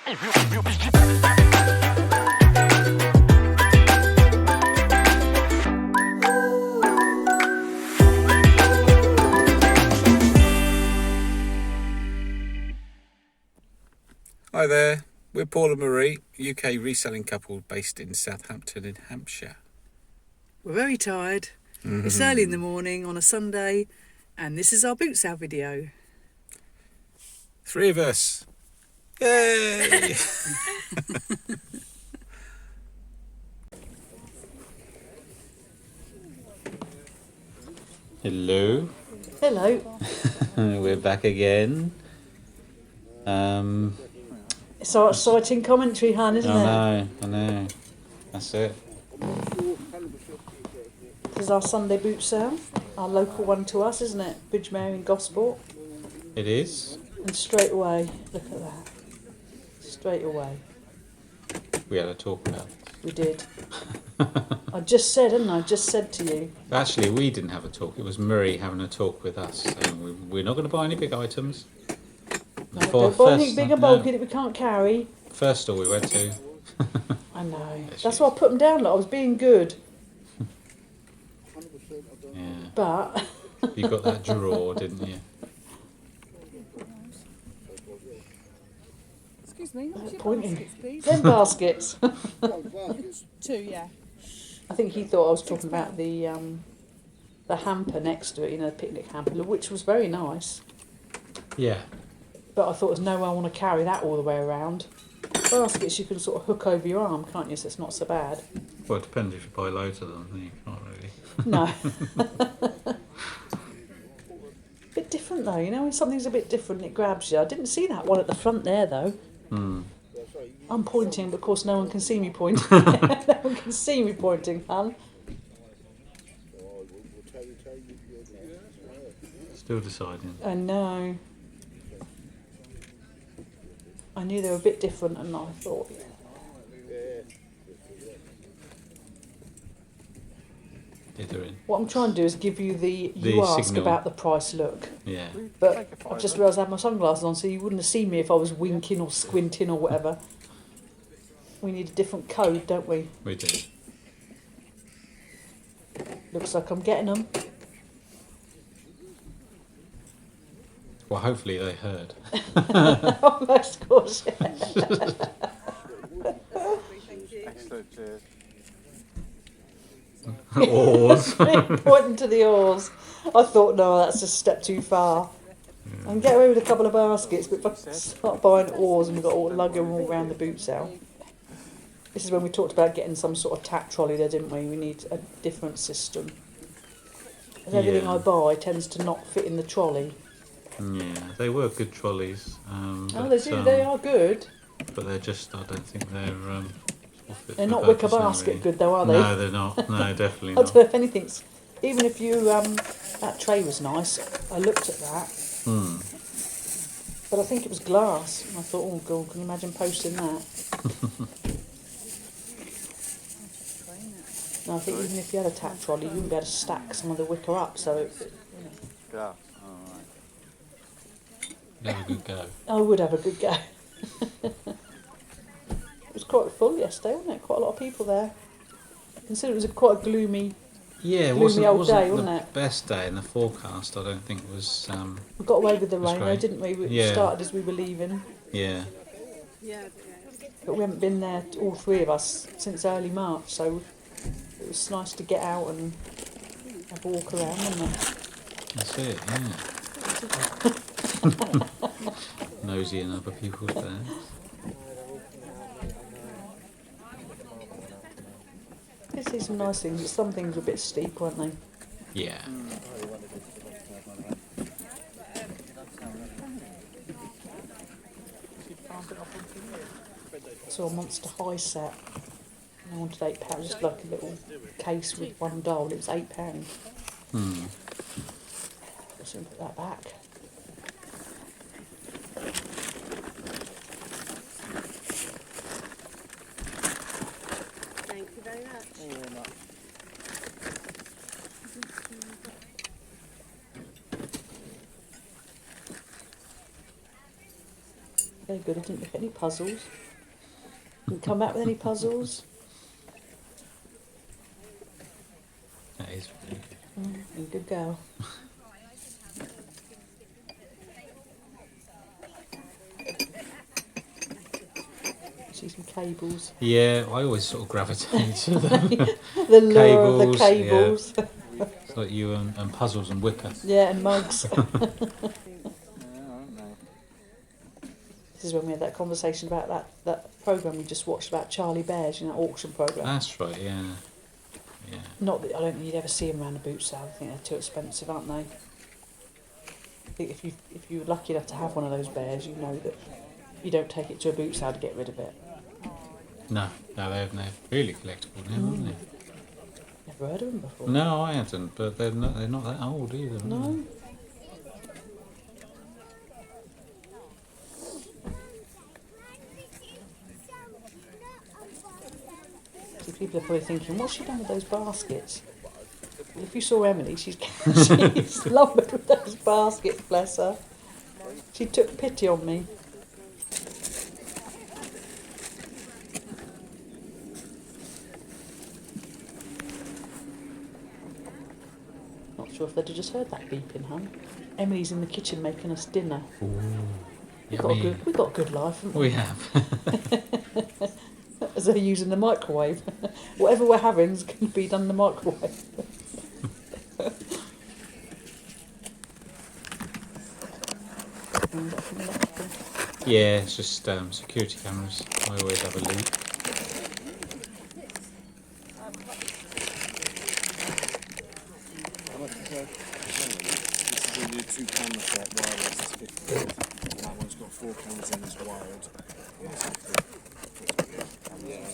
Hi there, we're Paul and Marie, UK reselling couple based in Southampton in Hampshire. We're very tired. It's early in the morning on a Sunday, and this is our boot sale video. 3 of us. Yay! Hello. Hello. We're back again. It's our exciting commentary, Han, isn't it? I know. That's it. This is our Sunday boot sale, our local one to us, isn't it? Bridgemere in Gosport. It is. And straight away, look at that. Straight away. We had a talk about it. We did. I just said, didn't I? Just said to you. Actually, we didn't have a talk. It was Murray having a talk with us. And we're not going to buy any big items. No, don't buy anything big and bulky that we can't carry. First store we went to. I know. That's why I put them down. Like, I was being good. Yeah. But You got that drawer, didn't you? Excuse me, what's your pointing. baskets, please? Them baskets. 2, yeah. I think he thought I was talking about the hamper next to it, you know, the picnic hamper, which was very nice. Yeah. But I thought there's no way I want to carry that all the way around. Baskets you can sort of hook over your arm, can't you? So it's not so bad. Well, it depends if you buy loads of them, then you can't really. No. Bit different though, you know, when something's a bit different it grabs you. I didn't see that one at the front there though. I'm pointing, but of course no one can see me pointing. No one can see me pointing, Han. Still deciding. I know. I knew they were a bit different and I thought... Dithering. What I'm trying to do is give you you ask signal. about the price look. Yeah. But I've just realised I had my sunglasses on so you wouldn't have seen me if I was winking or squinting or whatever. We need a different code, don't we? We do. Looks like I'm getting them. Well, hopefully they heard. Almost, of course. Excellent, cheers. Oars. Pointing to the oars. I thought, no, that's a step too far. I can get away with a couple of baskets, but if I start buying oars and we've got to lug them all around the boot sale. This is when we talked about getting some sort of tack trolley there, didn't we? We need a different system. And everything I buy tends to not fit in the trolley. Yeah, they were good trolleys. Oh, they do. They are good. But they're just, I don't think they're... They're not Wicker basket good though, are they? No, they're not. No, definitely I not. don't know if anything's... Even if you... that tray was nice. I looked at that. But I think it was glass. And I thought, oh God, can you imagine posting that? No, I think even if you had a tack trolley, you wouldn't be able to stack some of the wicker up, so... Yeah, alright. Have a good go. I would have a good go. It was quite full yesterday, wasn't it? Quite a lot of people there. Consider it was quite a gloomy... Yeah, it gloomy old wasn't day, the wasn't it? best day in the forecast. I don't think it was... We got away with the rain though, great. didn't we? We Yeah. started as we were leaving. Yeah. But we haven't been there, all 3 of us, since early March, so it was nice to get out and have a walk around, wasn't it? That's it, yeah. Nosy in other people's bags. I see some nice things, but some things were a bit steep, weren't they? Yeah. Saw a Monster High set. I wanted £8, just like a little case with one doll. It was £8. So we put that back. Thank you very much. Thank you very much. very good. I didn't look at any puzzles. Didn't come back with any puzzles. That is really good. You're a good girl. See some cables. Yeah, I always sort of gravitate to them. The lure of the Cables, cables. It's like you and puzzles and Wicker. Yeah, and mugs. Yeah, aren't they? This is when we had that conversation about that programme we just watched about Charlie Bears, you know, auction programme. That's right, yeah. Yeah. Not that I don't think you'd ever see them around a boot sale. I think they're too expensive, aren't they? I think if you're lucky enough to have one of those bears, you know that you don't take it to a boot sale to get rid of it. No, they're really collectible now, aren't they? Never heard of them before. No, I hadn't, but they're not that old either. Are No. they? See, people are probably thinking, what's she done with those baskets? Well, if you saw Emily, she's slumbered with those baskets, bless her. She took pity on me. Not sure if they'd have just heard that beeping, hun. Emily's in the kitchen making us dinner. Ooh, We got a good life, haven't we? We have. As they're using the microwave. Whatever we're having is going to be done in the microwave. Yeah, it's just security cameras. I always have a loop. How much is that? This is a new 2-camera set, wireless, it's 50. And that one's got 4 cameras in, it's wired. It's 50. Yeah.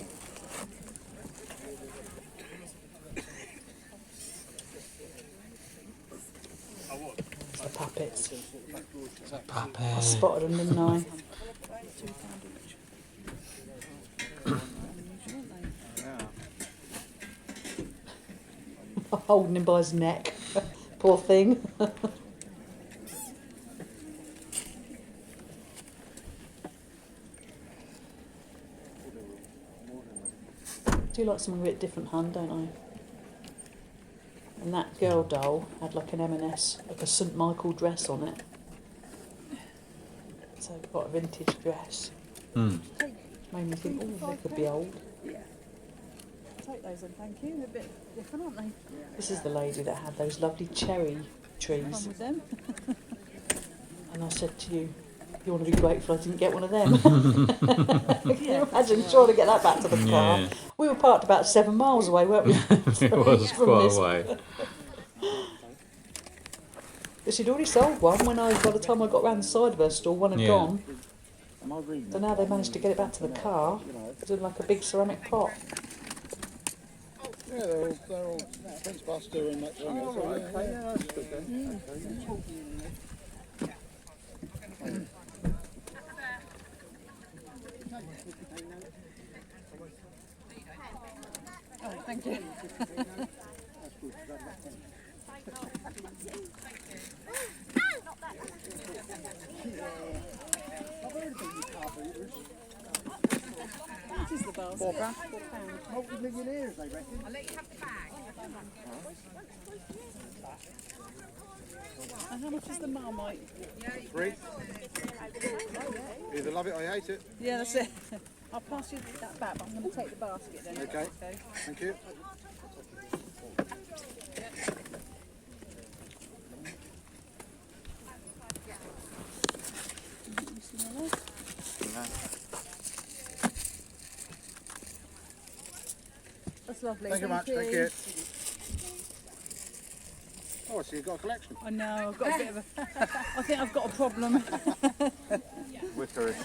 It's the puppets. I Puppet. spotted them, didn't I? Holding him by his neck. Poor thing. I do like something a bit different, hun, don't I? And that girl doll had like an M&S, like a St Michael dress on it. So quite a vintage dress. Mm. Made me think, oh, they could be old. Take those then, thank you. They're a bit different, aren't they? This is the lady that had those lovely cherry Come trees. with them. And I said to you, you want to be grateful I didn't get one of them. Can you imagine trying to get that back to the car? Yeah. We were parked about 7 miles away, weren't we? It was From quite this. a way. But she'd already sold one when by the time I got round the side of her stall, one had Yeah. gone. Am I reading? So now they managed to get it back to the car. It's in like a big ceramic pot. Yeah, they're all Prince Buster and that sort of thing. Okay, yeah, that's good then. Oh, thank you. What is the basket? £4. Multi-millionaires, they reckon. And how much is the Marmite? 3. Either love it or you hate it. Yeah, that's it. I'll pass you that back, but I'm going to take the basket then. Okay. Thank you. That's lovely. Thank you much. Thank you. Oh, so you've got a collection. I know, I've got a bit of a... I think I've got a problem. Wicker issue.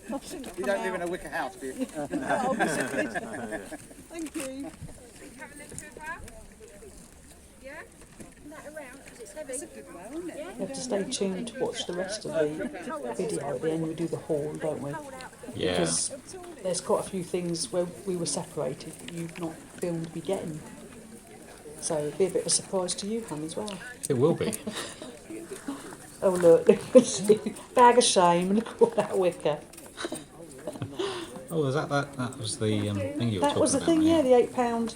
I shouldn't have You come don't live out. in a wicker house, do you? Oh, thank you. It's a good one, isn't it? You have to stay tuned to watch the rest of the video. At the end we do the haul, don't we? Yeah. Because there's quite a few things where we were separated that you've not filmed me getting. So it'll be a bit of a surprise to you, hun, as well. It will be. Oh look, look at see. Bag of shame. Look at all that wicker. Oh, was that was the thing you were That talking was the about? thing, yeah, the £8.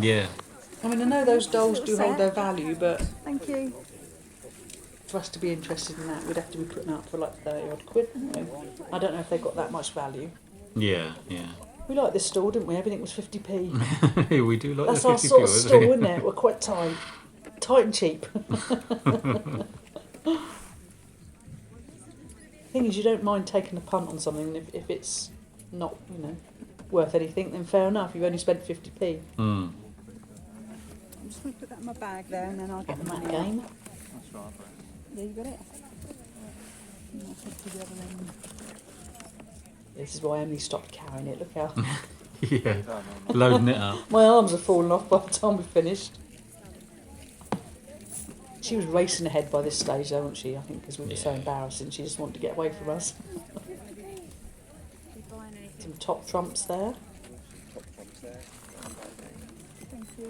Yeah. I mean, I know those dolls Little do hold set. their value, but Thank you. for us to be interested in that, we'd have to be putting up for like 30 odd quid, wouldn't we? I don't know if they've got that much value. Yeah, yeah. We liked this stall, didn't we? Everything was 50p. We do like That's the our 50 sort of viewers, stall, yeah. isn't it? We're quite tight. Tight and cheap. Thing is, you don't mind taking a punt on something if it's not, you know, worth anything, then fair enough. You've only spent 50p. Mm. I'm just going to put that in my bag there and then I'll get the On that money out. game. Yeah, you got it? And I'll take to the other end. This is why Emily stopped carrying it. Look how Yeah. Loading it up. my arms are falling off by the time we finished. She was racing ahead by this stage, though, wasn't she? I think because we were so Yeah. embarrassing. She just wanted to get away from us. Some top trumps there.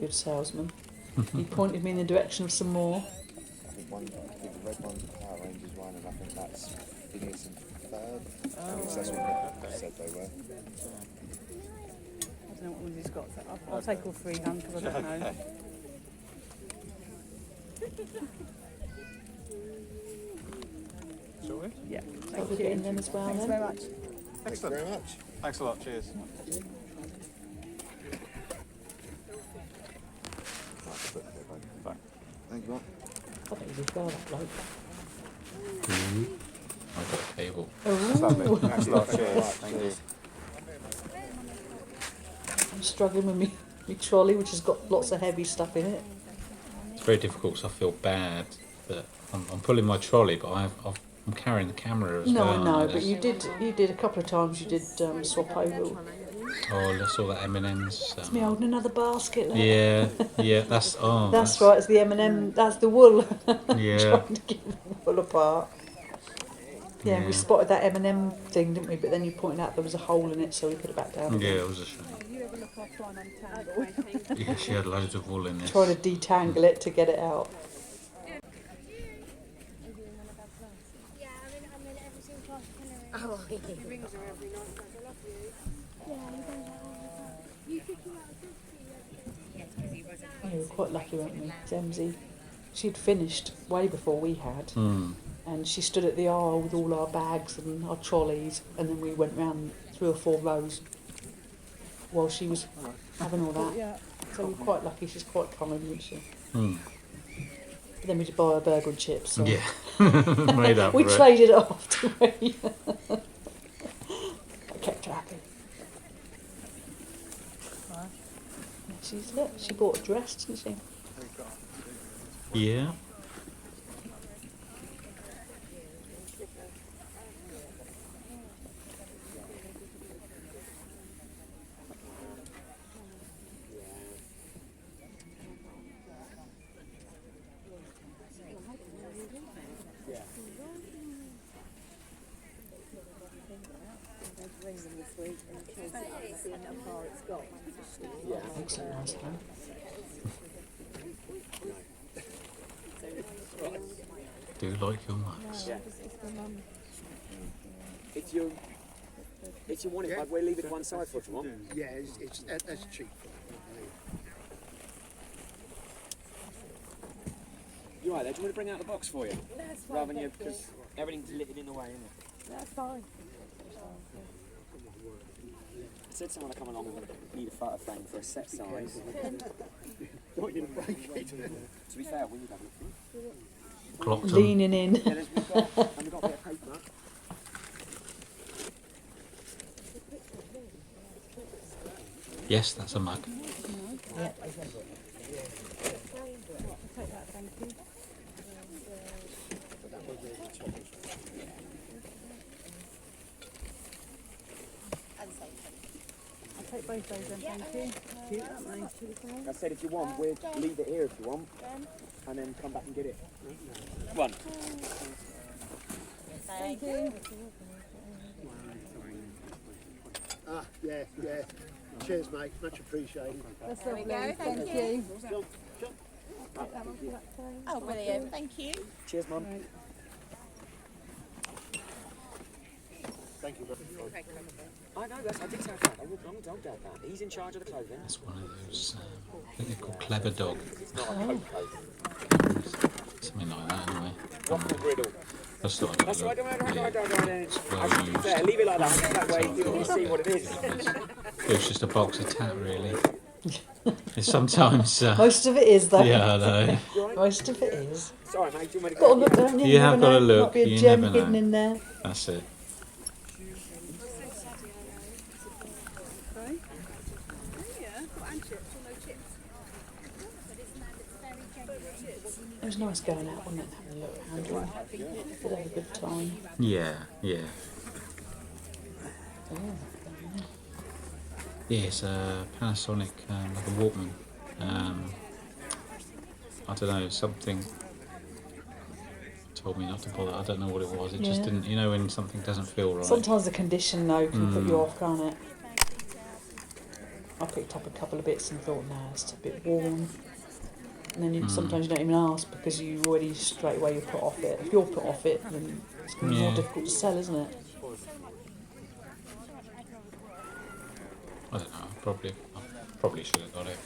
Good salesman. He pointed me in the direction of some more. I think one, the red one, Power Rangers one, and I think that's Phineas and Ferb. At least that's what they said they were. I don't know what one he's got. So I'll take all three, hon, because I don't know. Shall we? Yeah, Are thank we you. getting them as well Thanks then? very much. Thank you Excellent. very much. Thanks a lot. Cheers. Bye. Thank you, Mark. I think he's well, that bloke. I've got a cable. Lovely. Thanks a lot. Cheers. Thank you. I'm struggling with me trolley, which has got lots of heavy stuff in it. It's very difficult because I feel bad that I'm pulling my trolley, but I'm carrying the camera as No, well. I know, and but you did a couple of times. You did swap over. Oh, I saw that M&M's. It's me holding another basket. Look. Yeah, yeah. That's right. It's the M&M. That's the wool. Yeah. Trying to get the wool apart. Yeah, we Yeah. spotted that M&M thing, didn't we? But then you pointed out there was a hole in it, so we put it back down. Yeah, it was a shame. You have a look, I'll try and untangle. Yeah, she had loads of wool in this. Trying to detangle it to get it out. Yeah, I'm in every single class. Oh, he rings her every night. I love you. Yeah, he does that all the time. You kick him out of Yeah, we were quite lucky, weren't we? Zemzy, she'd finished way before we had, and she stood at the aisle with all our bags and our trolleys, and then we went round 3 or 4 rows while she was having all that. Yeah. So we were quite lucky. She's quite kind, isn't she? Mm. But then we did buy her burger and chips. So Yeah, made up we for it. traded it off, didn't we? I kept her happy. She bought a dress, didn't she? Yeah. Looks so nice, huh? Do you like your mugs? If you want it, we'll leave it to one side for if you want. Yeah, that's cheap. You right there? Do you want to bring out the box for you? That's fine. Rather than you, because everything's littered in the way, isn't it? That's fine. I said someone to come along and need a photo frame for a set size. Don't you break it? To be fair, when you have a look. Clocked 'em. Leaning in. Yeah, we've got a bit of paper. Yes, that's a mug. Yeah. I'll take that, thank you. I'll take both those then, thank you. Cute, aren't they? Like I said, if you want, we'll leave it here if you want, and then come back and get it. One. Thank you. Ah, yeah. Cheers, mate. Much appreciated. That's lovely. Thank you. Oh, brilliant. Thank you. Cheers, Mum. Right. Thank you very much. I know, I did say that. Don't doubt that. He's in charge of the clothing. That's one of those, I think they're called Clever Dog. It's not a coat coat. Something like that anyway. Waffle griddle. That's not That's right, don't well used. leave it like that. That way you see what it is. It was just a box of tat really. It's sometimes... Most of it is though. yeah, I know. Most of it is. Sorry, mate, do you want me to Got to look down. You have got to look, Might be a you gem never hidden know. in there. That's it. It was nice going out, wasn't it? Having a look around. We'd have a good time. Yeah, yeah. Oh, Yeah, it's a Panasonic, like a Walkman. I don't know, something told me not to bother. I don't know what it was. It just Yeah. didn't, you know, when something doesn't feel right. sometimes the condition though can put you off, can't it? I picked up a couple of bits and thought, no, it's a bit worn. And then sometimes you don't even ask because you already straight away you're put off it. If you're put off it, then it's going to be more Yeah. difficult to sell, isn't it? I don't know. I probably should have got it.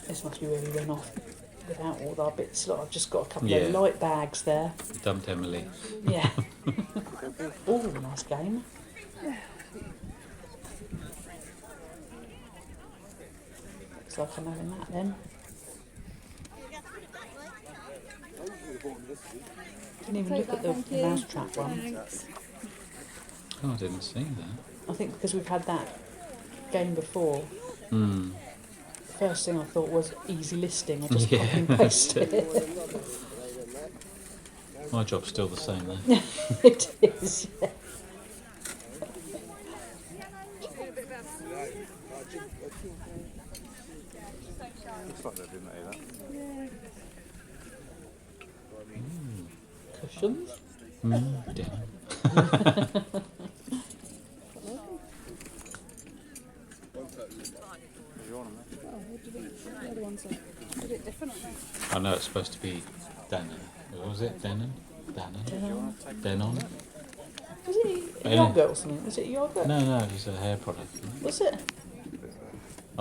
This must be where we went off without all our bits. Look, I've just got a couple Yeah. of light bags there. Dumped Emily. Yeah. Oh, nice game. Looks like I'm having that then. Didn't even look at the mousetrap one. Oh, I didn't see that. I think because we've had that game before, Hmm. the first thing I thought was easy listing. I just Yeah. copy and paste it. My job's still the same though. It is, yeah. Looks like they didn't know that. Cushions. Denim. You're on them, mate. Oh, what do you think? The other ones are a bit different, aren't they? I know it's supposed to be Denon. What was it? Denon? Denon? Denon? Was it Yeah. yogurt or something? Was it yogurt? No, it was a hair product. Was it?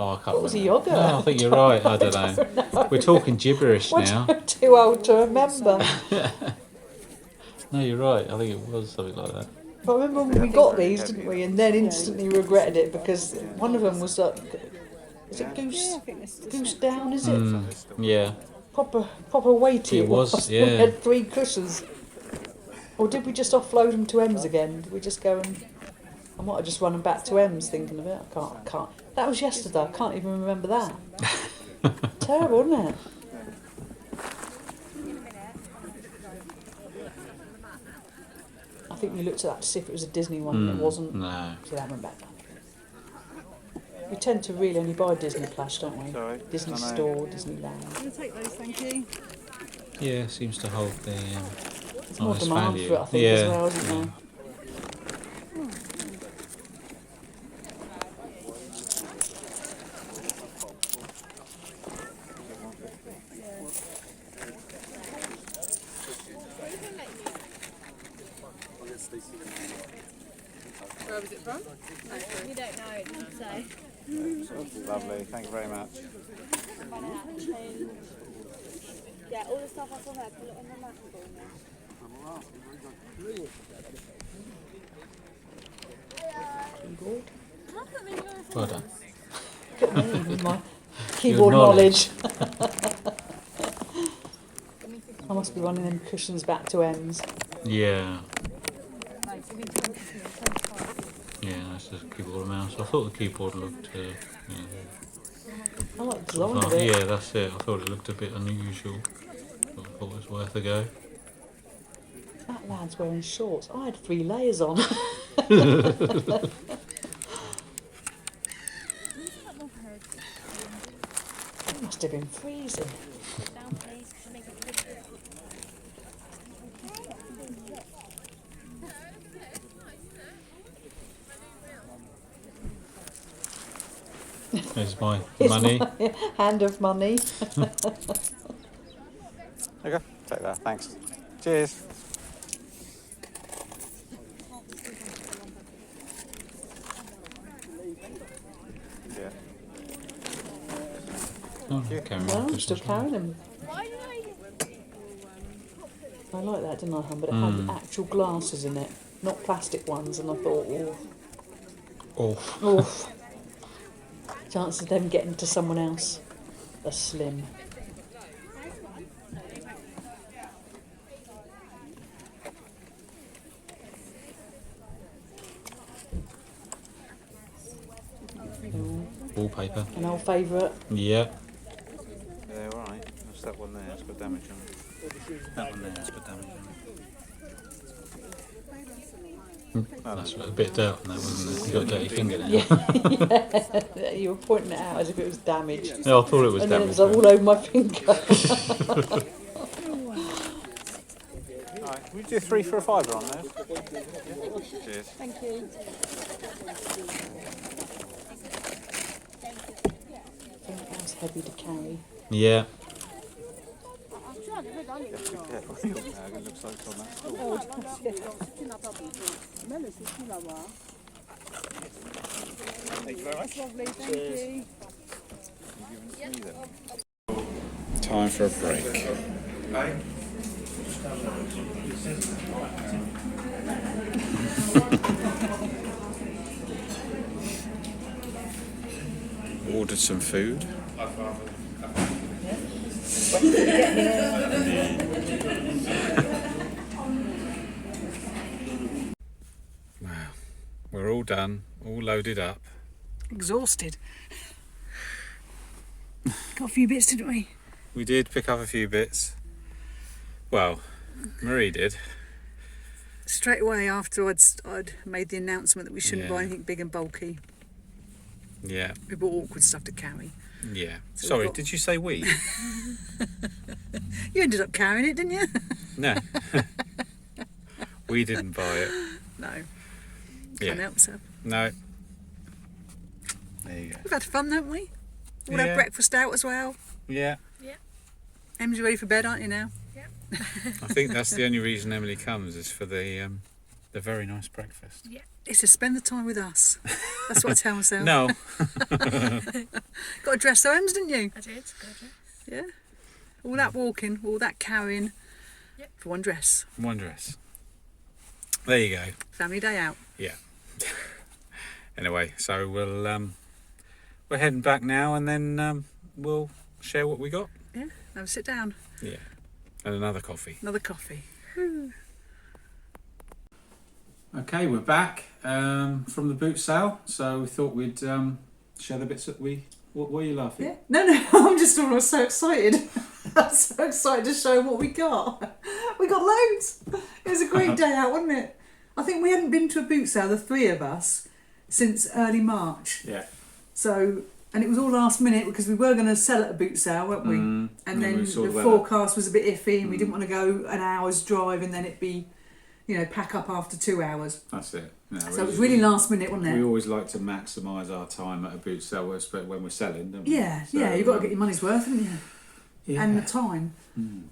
Oh, I can't What was it, remember. yogurt? No, I think you're right. I don't know. We're talking gibberish now. I'm too old to remember. No, you're right. I think it was something like that. But I remember when we got these, didn't we? And then instantly regretted it because one of them was like, is it goose? Yeah, I think this is Goose down, is it? Yeah. Proper weighty. It was, We yeah. had 3 cushions. Or did we just offload them to Ems again? Did we just go and... I might have just run them back to Ems thinking of it. I can't. That was yesterday. I can't even remember that. Terrible, isn't it? I think we looked at that to see if it was a Disney one and it wasn't. No. So that went back. We tend to really only buy Disney Plus, don't we? Sorry. Disney I know. Store, Disneyland. I'm going to take those, thank you. Yeah, seems to hold the There's more nice demand value. for it, I think, yeah. as well, isn't there? Where was it from? We don't know, it didn't say. Lovely, thank you very much. Yeah, all the stuff that's on there, put it on the map for me. Keyboard. Well done. Look at me with my keyboard knowledge. knowledge. I must be running them cushions back to Ems. Yeah. Yeah, that's just a keyboard and mouse. I thought the keyboard looked, I like the design of it. yeah, that's it. I thought it looked a bit unusual. But I thought it was worth a go. That lad's wearing shorts. I had 3 layers on. It must have been freezing. Down, please, to make it good. There's my Here's money. my hand of money. There you go. Take that. Thanks. Cheers. Yeah. Oh, carry Well, on. I'm still carrying them. I like that, didn't I, hon? But it had actual glasses in it, not plastic ones, and I thought, oh, chances of them getting to someone else are slim. Wallpaper. An old favourite. Yeah. Yeah, all right. That's that one there. It's got damage on it. That one there has got damage on it. Oh, That's a bit of dirt on that, wasn't it? You got a dirty finger there. Yeah, you were pointing it out as if it was damaged. No, I thought it was And then it damaged. was all over my finger. all right. We do 3 for a £5 on those. Cheers. Thank you. I think that was heavy to carry. Yeah. Careful. It looks like it's on that stool. Thank you very much. Lovely, thank you. Time for a break. Ordered some food. Wow, we're all done, all loaded up. Exhausted. Got a few bits, didn't we? We did pick up a few bits. Well, Marie did. Straight away after I'd made the announcement that we shouldn't Yeah. buy anything big and bulky, Yeah, we bought awkward stuff to carry. yeah. So Sorry, we've got- did you say we? You ended up carrying it, didn't you? No. We didn't buy it. No. Yeah. Can't help myself. No. There you go. We've had fun, haven't we? All Yeah. had breakfast out as well. Yeah. Ems, you ready for bed, aren't you now? I think that's the only reason Emily comes is for the very nice breakfast. It's to spend the time with us. That's what I tell myself. No. Got a dress though, Ems, didn't you? I did, got it. Yeah. All that walking, all that carrying Yep. for one dress. One dress. There you go. Family day out. Yeah. Anyway, so we're heading back now, and then we'll share what we got. Yeah. Have a sit down. Yeah. And another coffee. Another coffee. Okay, we're back from the boot sale. So we thought we'd share the bits that we. What were you laughing? Yeah. No, I'm just almost so excited. I'm so excited to show what we got. We got loads. It was a great day out, wasn't it? I think we hadn't been to a boot sale, the three of us, since early March. Yeah. So, and it was all last minute because we were going to sell at a boot sale, weren't we? And And then then we saw the the weather. forecast was a bit iffy and we didn't want to go an hour's drive and then it'd be, pack up after 2 hours. That's it. No, So it was really last minute, wasn't We it? always like to maximise our time at a boot sale, especially when we're selling, don't we? Yeah, So, you've got to get your money's worth, haven't you? yeah. And the time.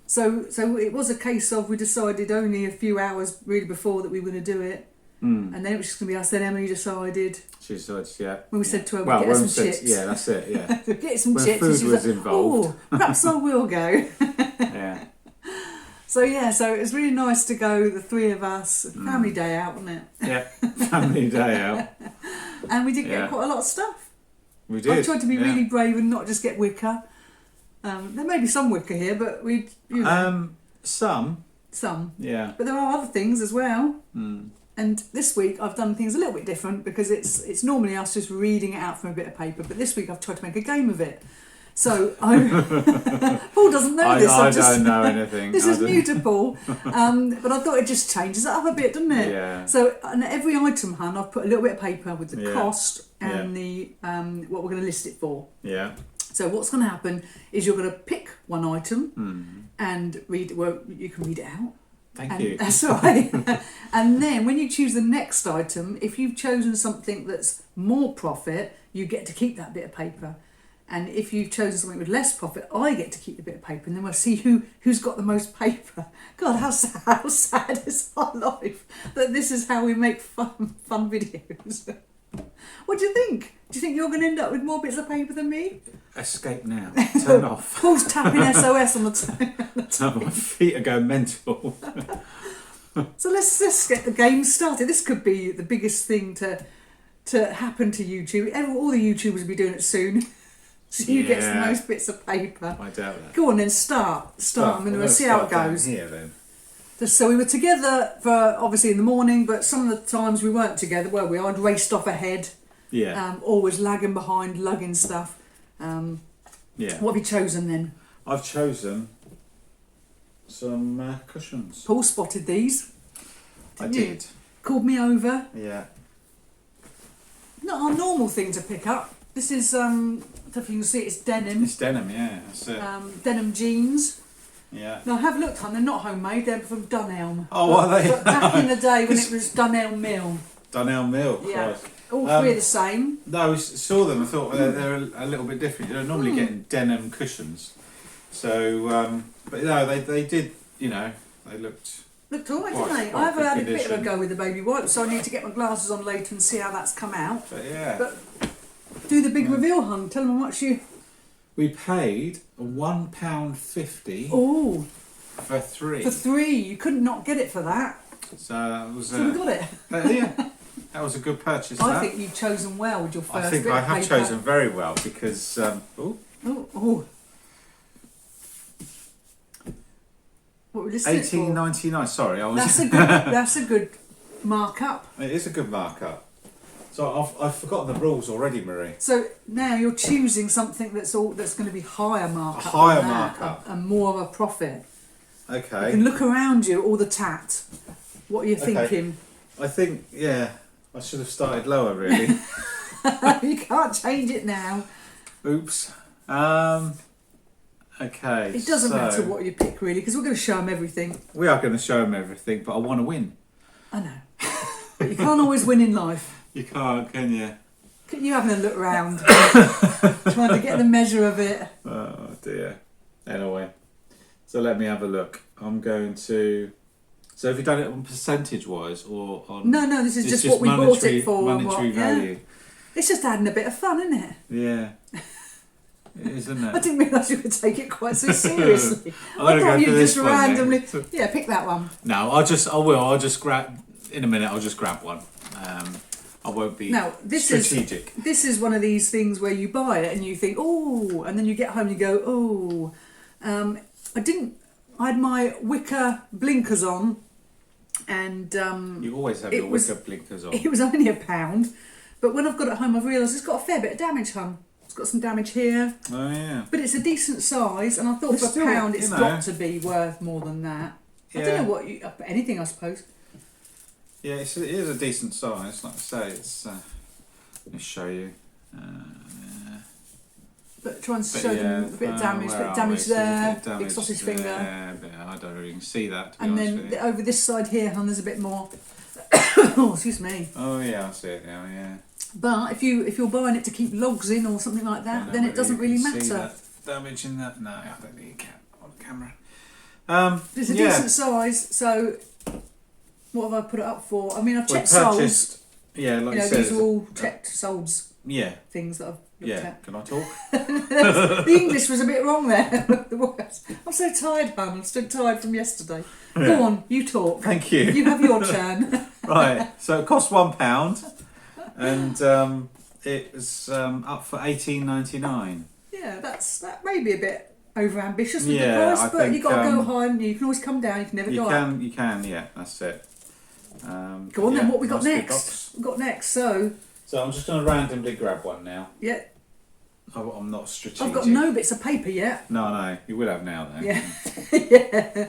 So it was a case of we decided only a few hours really before that we were going to do it. And then it was just going to be us. Then Emily decided She said, yeah. when we said to her, Well, "Get her when some we said, chips." yeah, that's it, yeah. Get some When chips. food and she was like, involved. "Oh, perhaps I will go." Yeah. So it was really nice to go. The three of us, family day out, wasn't it? Yeah. Family day out. And we did Yeah. get quite a lot of stuff. We did. I tried to be yeah. really brave and not just get Wicker. There may be some Wicker here, but we, Some, some. yeah. But there are other things as well. And this week I've done things a little bit different because it's normally us just reading it out from a bit of paper, but this week I've tried to make a game of it. So Paul doesn't know this. I don't know anything. This I is don't- new to Paul, but I thought it just changes it up a bit, doesn't it? Yeah. So on every item, hun, I've put a little bit of paper with the Yeah. cost and the what we're going to list it for. Yeah. So what's going to happen is you're going to pick one item and read. Well, you can read it out. Thank And you. that's all right. And then when you choose the next item, if you've chosen something that's more profit, you get to keep that bit of paper. And if you've chosen something with less profit, I get to keep the bit of paper, and then we'll see who's got the most paper. God, how sad is our life that this is how we make fun videos. What do you think? Do you think you're going to end up with more bits of paper than me? Escape now. Turn off. Paul's tapping SOS on the My feet are going mental. So let's get the game started. This could be the biggest thing to happen to YouTube. All the YouTubers will be doing it soon. So who gets the most bits of paper? I doubt that. Go on then, start. And then we'll see how it goes. Here then. So we were together for obviously in the morning, but some of the times we weren't together, were we? I'd raced off ahead. Yeah. Always lagging behind, lugging stuff. Yeah. What have you chosen then? I've chosen some cushions. Paul spotted these. I Didn't you? did. Called me over. Yeah. Not our normal thing to pick up. This is, I don't know if you can see it, it's denim. It's denim, yeah. That's it. Denim jeans. Yeah. Now I have looked on, they're not homemade, they're from Dunelm. Oh, are they? But back in the day when it was Dunelm Mill. Dunelm Mill. Yeah. Christ. All three are the same. No, I saw them. I thought they're a little bit different. You know, normally getting denim cushions. So, but no, they did. You know, they looked. Looked alright, Quite- didn't they? quite I've had a good bit of a condition. go with the baby wipes, so I need to get my glasses on later and see how that's come out. But yeah, But do the big reveal, hun. Tell them how much you. we paid £1.50 Oh, for three. for three. You couldn't not get it for that. So that was. So we got it. Yeah, that was a good purchase. I that. think you've chosen well with your first I think bit I of have paper. chosen very well because. Oh, Oh. What were we listening for? £18.99. Sorry, I was. That's a good markup. It is a good markup. So I've forgotten the rules already, Marie. So now you're choosing something that's going to be higher markup. A higher than that, markup. and more of a profit. You Okay. can look around you, all the tat. What are you Okay. thinking? I think I should have started lower really. You can't change it now. Oops. Okay. It doesn't so matter what you pick really, because we're going to show them everything. We are going to show them everything, but I want to win. I know, but you can't always win in life. You can't, can you? You having a look round, trying to get the measure of it. Oh dear. Anyway, so let me have a look. I'm going to. So have you done it on percentage wise or on? No, this is it's just what we bought it for. and Monetary what, value. Yeah. It's just adding a bit of fun, isn't it? Yeah. It is, isn't I it? didn't realise you would take it quite so seriously. I'm I gonna thought go you'd for this just one then. randomly. Yeah, pick that one. No, I'll just grab. In a minute, I'll just grab one. I won't be Now, this strategic. is one of these things where you buy it and you think, oh, and then you get home and you go, oh. I had my Wicker blinkers on, and You always have it your was- Wicker blinkers on. it was only £1, but when I've got it home, I've realised it's got a fair bit of damage, hun. It's got some damage here, Oh yeah. but it's a decent size, and I thought It's for still, £1 you it's know. got to be worth more than that. I Yeah. don't know what anything, I suppose. Yeah, it is a decent size. Like I say, it's. Let me show you. But trying to But show yeah, them a bit of damage, where bit are of damage we? So there, bit of big sausage finger. there, but I don't really see that. To be And honest then with you. over this side here, hun, there's a bit more. Oh, excuse me. Oh yeah, I see it now. Yeah. But if you're buying it to keep logs in or something like that, Don't then know it doesn't whether really you can see matter. that damage in that? No, I don't think you can on camera. It's a yeah. decent size, so what have I put it up for? I mean, I've We checked solds. purchased. Yeah, like You know, you said. these are all checked solds Yeah. things that I've looked Yeah. at. Can I talk? The English was a bit wrong there. The words. I'm so tired, hun. I'm still tired from yesterday. Go on, you talk. Thank you. You have your turn. Right. So it cost £1, and it was up for $18.99. Yeah, that may be a bit over ambitious with Yeah, the price, I but think, you've got to go high, and you can always come down. You can never go up. You can. Yeah, that's it. Go on yeah, then. What we got nice big next? box. We got next. So So I'm just going to randomly grab one now. yeah, I'm not strategic. I've got no bits of paper yet. No, you will have now though. Yeah, yeah.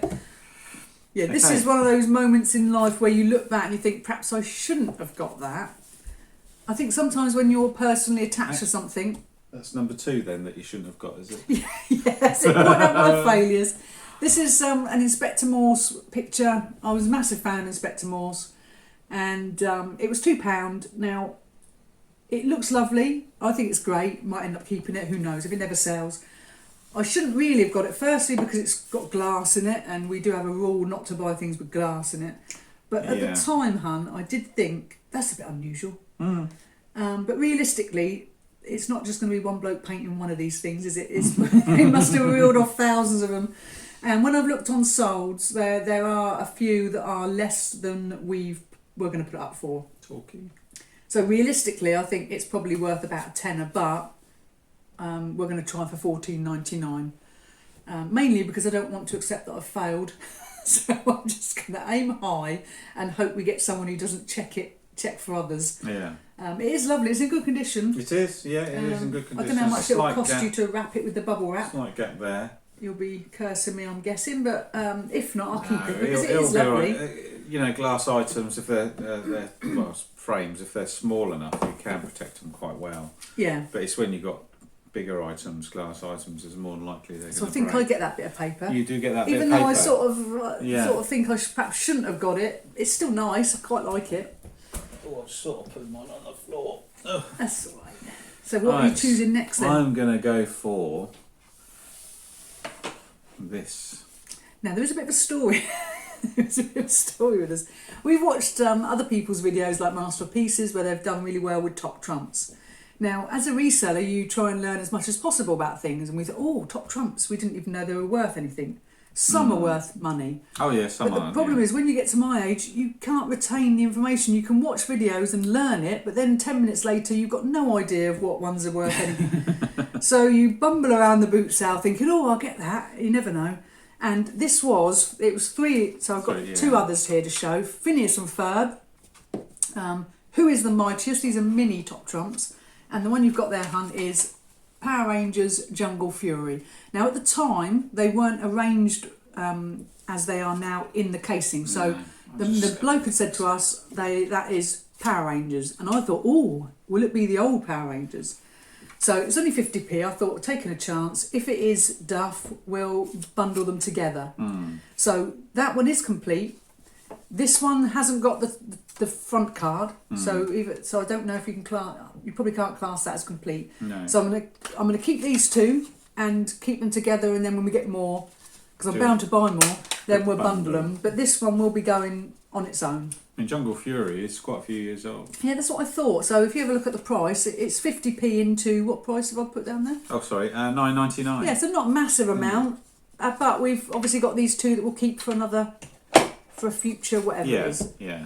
Yeah, this Okay. is one of those moments in life where you look back and you think, perhaps I shouldn't have got that. I think sometimes when you're personally attached to something, That's number 2 then that you shouldn't have got, is it? yes, it might have my failures. This is an Inspector Morse picture. I was a massive fan of Inspector Morse, and it was £2. Now, it looks lovely. I think it's great. Might end up keeping it. Who knows? If it never sells. I shouldn't really have got it. Firstly, because it's got glass in it, and we do have a rule not to buy things with glass in it. But at the time, hun, I did think that's a bit unusual. But realistically, it's not just going to be one bloke painting one of these things, is it? It must have reeled off thousands of them. And when I've looked on solds, there are a few that are less than we're going to put it up for. Talking. So realistically, I think it's probably worth about a tenner, but we're going to try for $14.99. Mainly because I don't want to accept that I've failed. So I'm just going to aim high and hope we get someone who doesn't check for others. Yeah. It is lovely. It's in good condition. It is, yeah, it is in good condition. I don't know how much it'll cost gap. you to wrap it with the bubble wrap. Slight gap there. You'll be cursing me, I'm guessing, but if not, I'll keep it because it'll it is be lovely. all right. You know, glass items, if they're well, frames, if they're small enough, you can protect them quite well. Yeah. But it's when you've got bigger items, glass items, is more than likely they're So I going to think break. I get that bit of paper. You do get that Even bit of though paper. I sort of think I perhaps shouldn't have got it, it's still nice. I quite like it. Oh, I've sort of put mine on the floor. That's all right. So what are you choosing next then? I'm going to go for this. Now there is a bit of a story. There's a bit of a story with us. We've watched other people's videos like Master of Pieces where they've done really well with top trumps. Now, as a reseller, you try and learn as much as possible about things, and we thought, oh, top trumps, we didn't even know they were worth anything. Some are worth money. Oh yeah, some But are. the problem is, when you get to my age, you can't retain the information. You can watch videos and learn it, but then 10 minutes later, you've got no idea of what ones are worth anything. So you bumble around the boot sale thinking, oh, I'll get that. You never know. And it was 3, so I've got 2 others here to show. Phineas and Ferb, Who is the Mightiest? These are mini top trumps. And the one you've got there, hun, is Power Rangers Jungle Fury. Now, at the time, they weren't arranged as they are now in the casing. So the bloke had said to us, that is Power Rangers. And I thought, oh, will it be the old Power Rangers? So it's only 50p. I thought, taking a chance. If it is Duff, we'll bundle them together. So that one is complete. This one hasn't got the front card, so I don't know if you can class. You probably can't class that as complete. No. So I'm gonna keep these 2 and keep them together, and then when we get more, because I'm bound to buy more, then we'll bundle them. But this one will be going on its own. And Jungle Fury is quite a few years old. Yeah, that's what I thought. So if you have a look at the price, it's 50p into what price have I put down there? Oh, sorry, $9.99. Yeah, so not a massive amount, but we've obviously got these 2 that we'll keep for a future whatever it is. Yeah.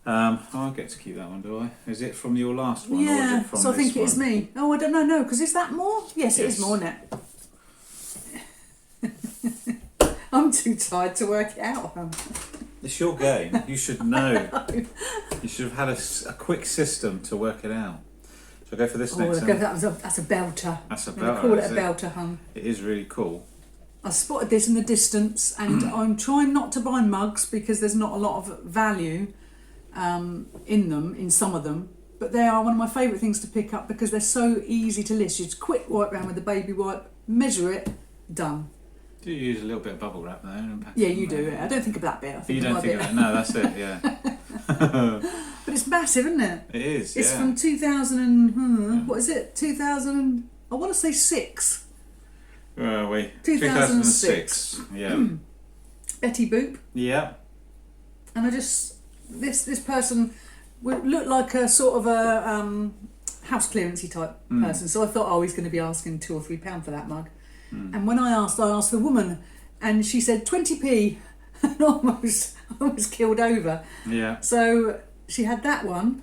I get to keep that one, do I? Is it from your last one? Or is Yeah, it from so I think this it is one? me. Oh, I don't know, no, because is that more? Yes, it is Yes. more, isn't it? I'm too tired to work it out. It's your game. You should know. You should have had a quick system to work it out. So I go for this next one. That's a belter. That's a I'm going to belter, call it is a it? belter, hun. It is really cool. I spotted this in the distance, and I'm trying not to buy mugs because there's not a lot of value in them, in some of them. But they are one of my favourite things to pick up because they're so easy to list. You just quick wipe round with the baby wipe, measure it, done. Do you use a little bit of bubble wrap there? And pack Yeah, it in you do. there? Yeah. I don't think of that bit. I think You of don't my think bit. of that? No, that's it, yeah. But it's massive, isn't it? It is, It's yeah. from 2000 and, what is it? 2000, I want to say 6. Where are we? 2006. Yeah. Betty Boop. Yeah. And I just, this person looked like a sort of a house clearancey type person. So I thought, oh, he's going to be asking £2 or £3 for that mug. And when I asked the woman, and she said 20p, and almost killed over. Yeah. So she had that one.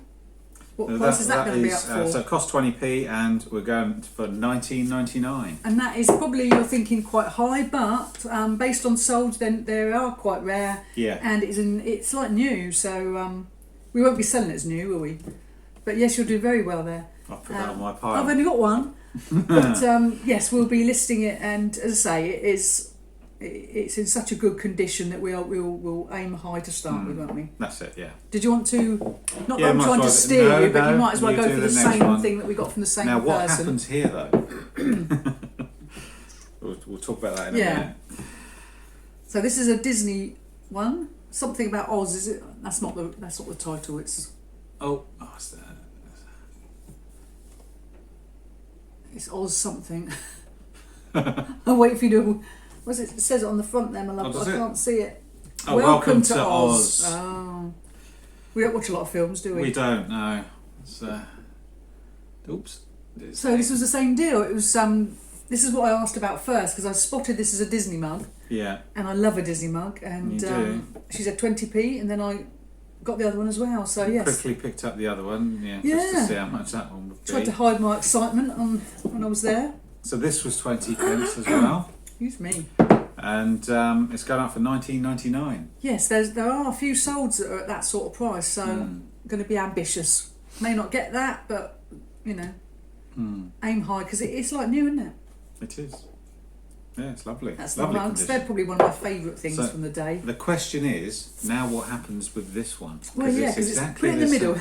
What price is that going to be up for? So it cost 20p, and we're going for $19.99. And that is probably, you're thinking, quite high, but based on solds, then they are quite rare. Yeah. And it's like new, so we won't be selling it as new, will we? But yes, you'll do very well there. I'll put that on my pile. I've only got one, but yes, we'll be listing it. And as I say, it's in such a good condition that we'll aim high to start with, won't we? That's it, yeah. Did you want to? Not Yeah, that I'm might trying to as well- steer no, you, but you no, might as well you go do for the the next same one. thing that we got from the same Now, what person. happens here, though? we'll talk about that in a minute. So this is a Disney one. Something about Oz, is it? That's not the title. It's Oh, what's that? It's Oz something. I'll wait for you to. What's it? It says it on the front there, my love. Oh, But does I it? can't see it. Oh, welcome to Oz. Oh. We don't watch a lot of films, do we? We don't know. It's, oops. So this was the same deal. It was this is what I asked about first because I spotted this as a Disney mug. Yeah. And I love a Disney mug. And You do. she said 20p, and then I got the other one as well. So yes. Quickly picked up the other one. Yeah. Just Yeah. to see how much that one would be. Tried to hide my excitement when I was there. So this was 20 pence as well. Excuse me. And it's going up for 19.99. Yes, there are a few solds that are at that sort of price, so I'm going to be ambitious. May not get that, but you know, aim high because it's like new, isn't it? It is. Yeah, it's lovely. That's lovely the mugs. condition. They're probably one of my favourite things So, from the day. The question is now what happens with this one? Well, yeah, because it's put it in the middle.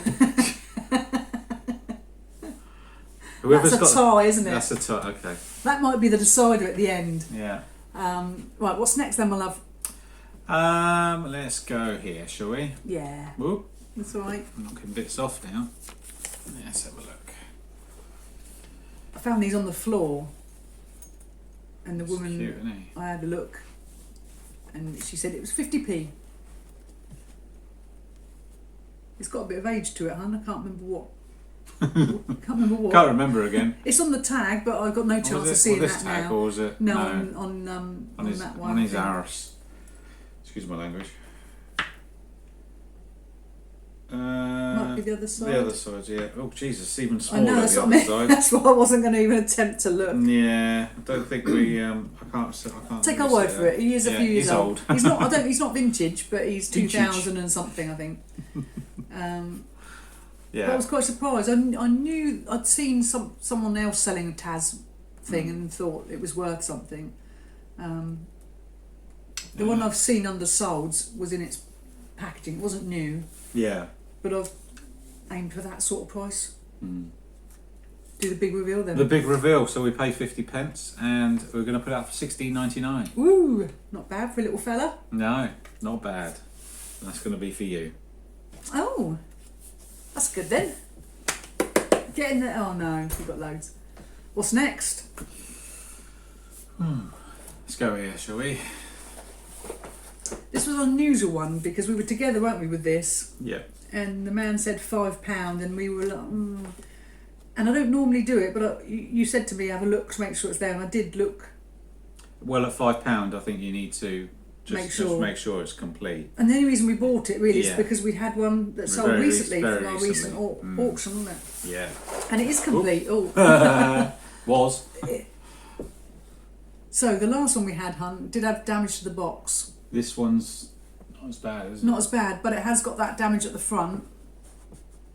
That's a tie, isn't it? That's a tie. Okay. That might be the decider at the end. Yeah. Right, what's next then, my love? Let's go here, shall we? Yeah, Whoop. that's all right. I'm knocking bits off now. Let's have a look. I found these on the floor, and the It's woman, cute, isn't he? I had a look, and she said it was 50p. It's got a bit of age to it, hon. I can't remember what. Can't remember again. It's on the tag, but I've got no chance of seeing this that tag, now. or was it? No, no. on his, that one. on his I think. arse. Excuse my language. Might be the other side. The other side, yeah. Oh, Jesus, even I smaller know, that's the what I other mean. side. That's why I wasn't going to even attempt to look. Yeah, I don't think we. I can't. Take really our word say for that. it. He is a Yeah, few years he's old. He's not. I don't. He's not vintage, but he's Vintage. 2000 and something, I think. Yeah. But I was quite surprised. I knew I'd seen someone else selling a Taz thing and thought it was worth something. The one I've seen undersold was in its packaging. It wasn't new, Yeah. but I've aimed for that sort of price. Do the big reveal then. The big reveal. So we pay 50 pence, and we're going to put it up for 16.99. Woo! Not bad for a little fella. No, not bad. That's going to be for you. Oh, that's good then. Get in there. Oh no, we've got loads. What's next? Let's go here, shall we? This was an unusual one because we were together, weren't we, with this? Yeah. And the man said £5, and we were like, And I don't normally do it, but you said to me, have a look to make sure it's there, and I did look. Well, at £5, I think you need to just make sure it's complete. And the only reason we bought it really is Yeah. because we had one that sold Very recently very from our recent recently. auction, wasn't it? Yeah. And it is complete. Oh. Was. So the last one we had, hun, did have damage to the box. This one's not as bad, is it? Not as bad, but it has got that damage at the front.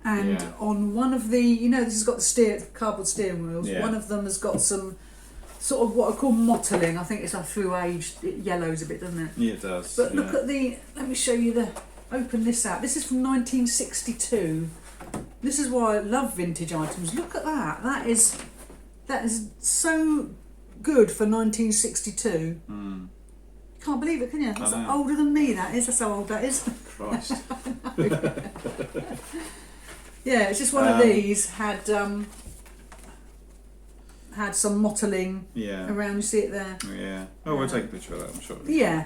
And Yeah. on one of the, this has got the cardboard steering wheels. Yeah. One of them has got some sort of what I call mottling. I think it's like through age. It yellows a bit, doesn't it? Yeah, it does. But yeah. look at let me show you open this out. This is from 1962. This is why I love vintage items. Look at that. That is so good for 1962. Can't believe it, can you? That's know. older than me, that is. That's how old that is. Christ. Yeah, it's just one of these had some mottling Yeah. around. You see it there? Yeah. Oh, we'll take a picture of that, I'm sure. Yeah.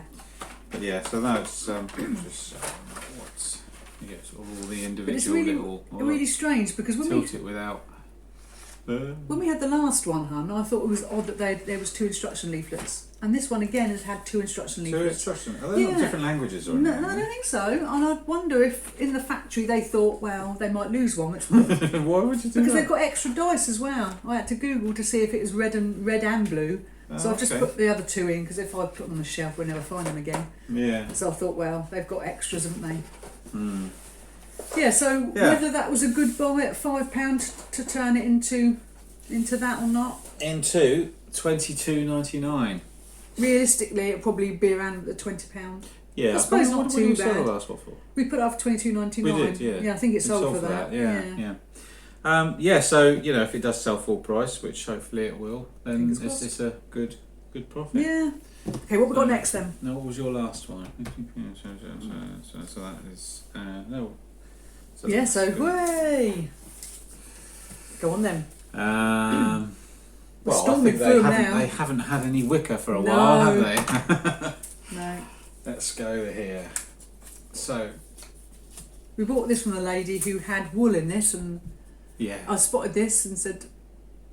But yeah, so that's just what's you get sort of all the But it's individual really, little. really strange because when tilt it without. when we had the last one, hun, I thought it was odd that there was 2 instruction leaflets, and this one again has had 2 instruction Two leaflets. instructions. Are they not Yeah. different languages or No, anything? I don't think so. And I wonder if in the factory they thought, well, they might lose one, which Why would you do because that? they've got extra dice as well. I had to Google to see if it was red and blue. So I've just okay. put the other 2 in because if I put them on the shelf, we'll never find them again. Yeah. So I thought, well, they've got extras, haven't they? Yeah. So Yeah. whether that was a good buy at £5 to turn it into that or not, Into $22.99. realistically, it'd probably be around the £20. Yeah. I suppose what not did we too sell the bad. last one for? We put it up for $22.99. We did, yeah. Yeah, I think it sold for that. Yeah. Yeah, so if it does sell full price, which hopefully it will, then Fingers it's crossed. a good profit. Yeah. Okay, what we got next then? No, what was your last one? So that is no. Yeah, that's so good. way. Go on then. We're Well, I storming think through they 'em haven't, now. they haven't had any wicker for a No. while, have they? No. Let's go here. So, We bought this from a lady who had wool in this, and yeah. I spotted this and said,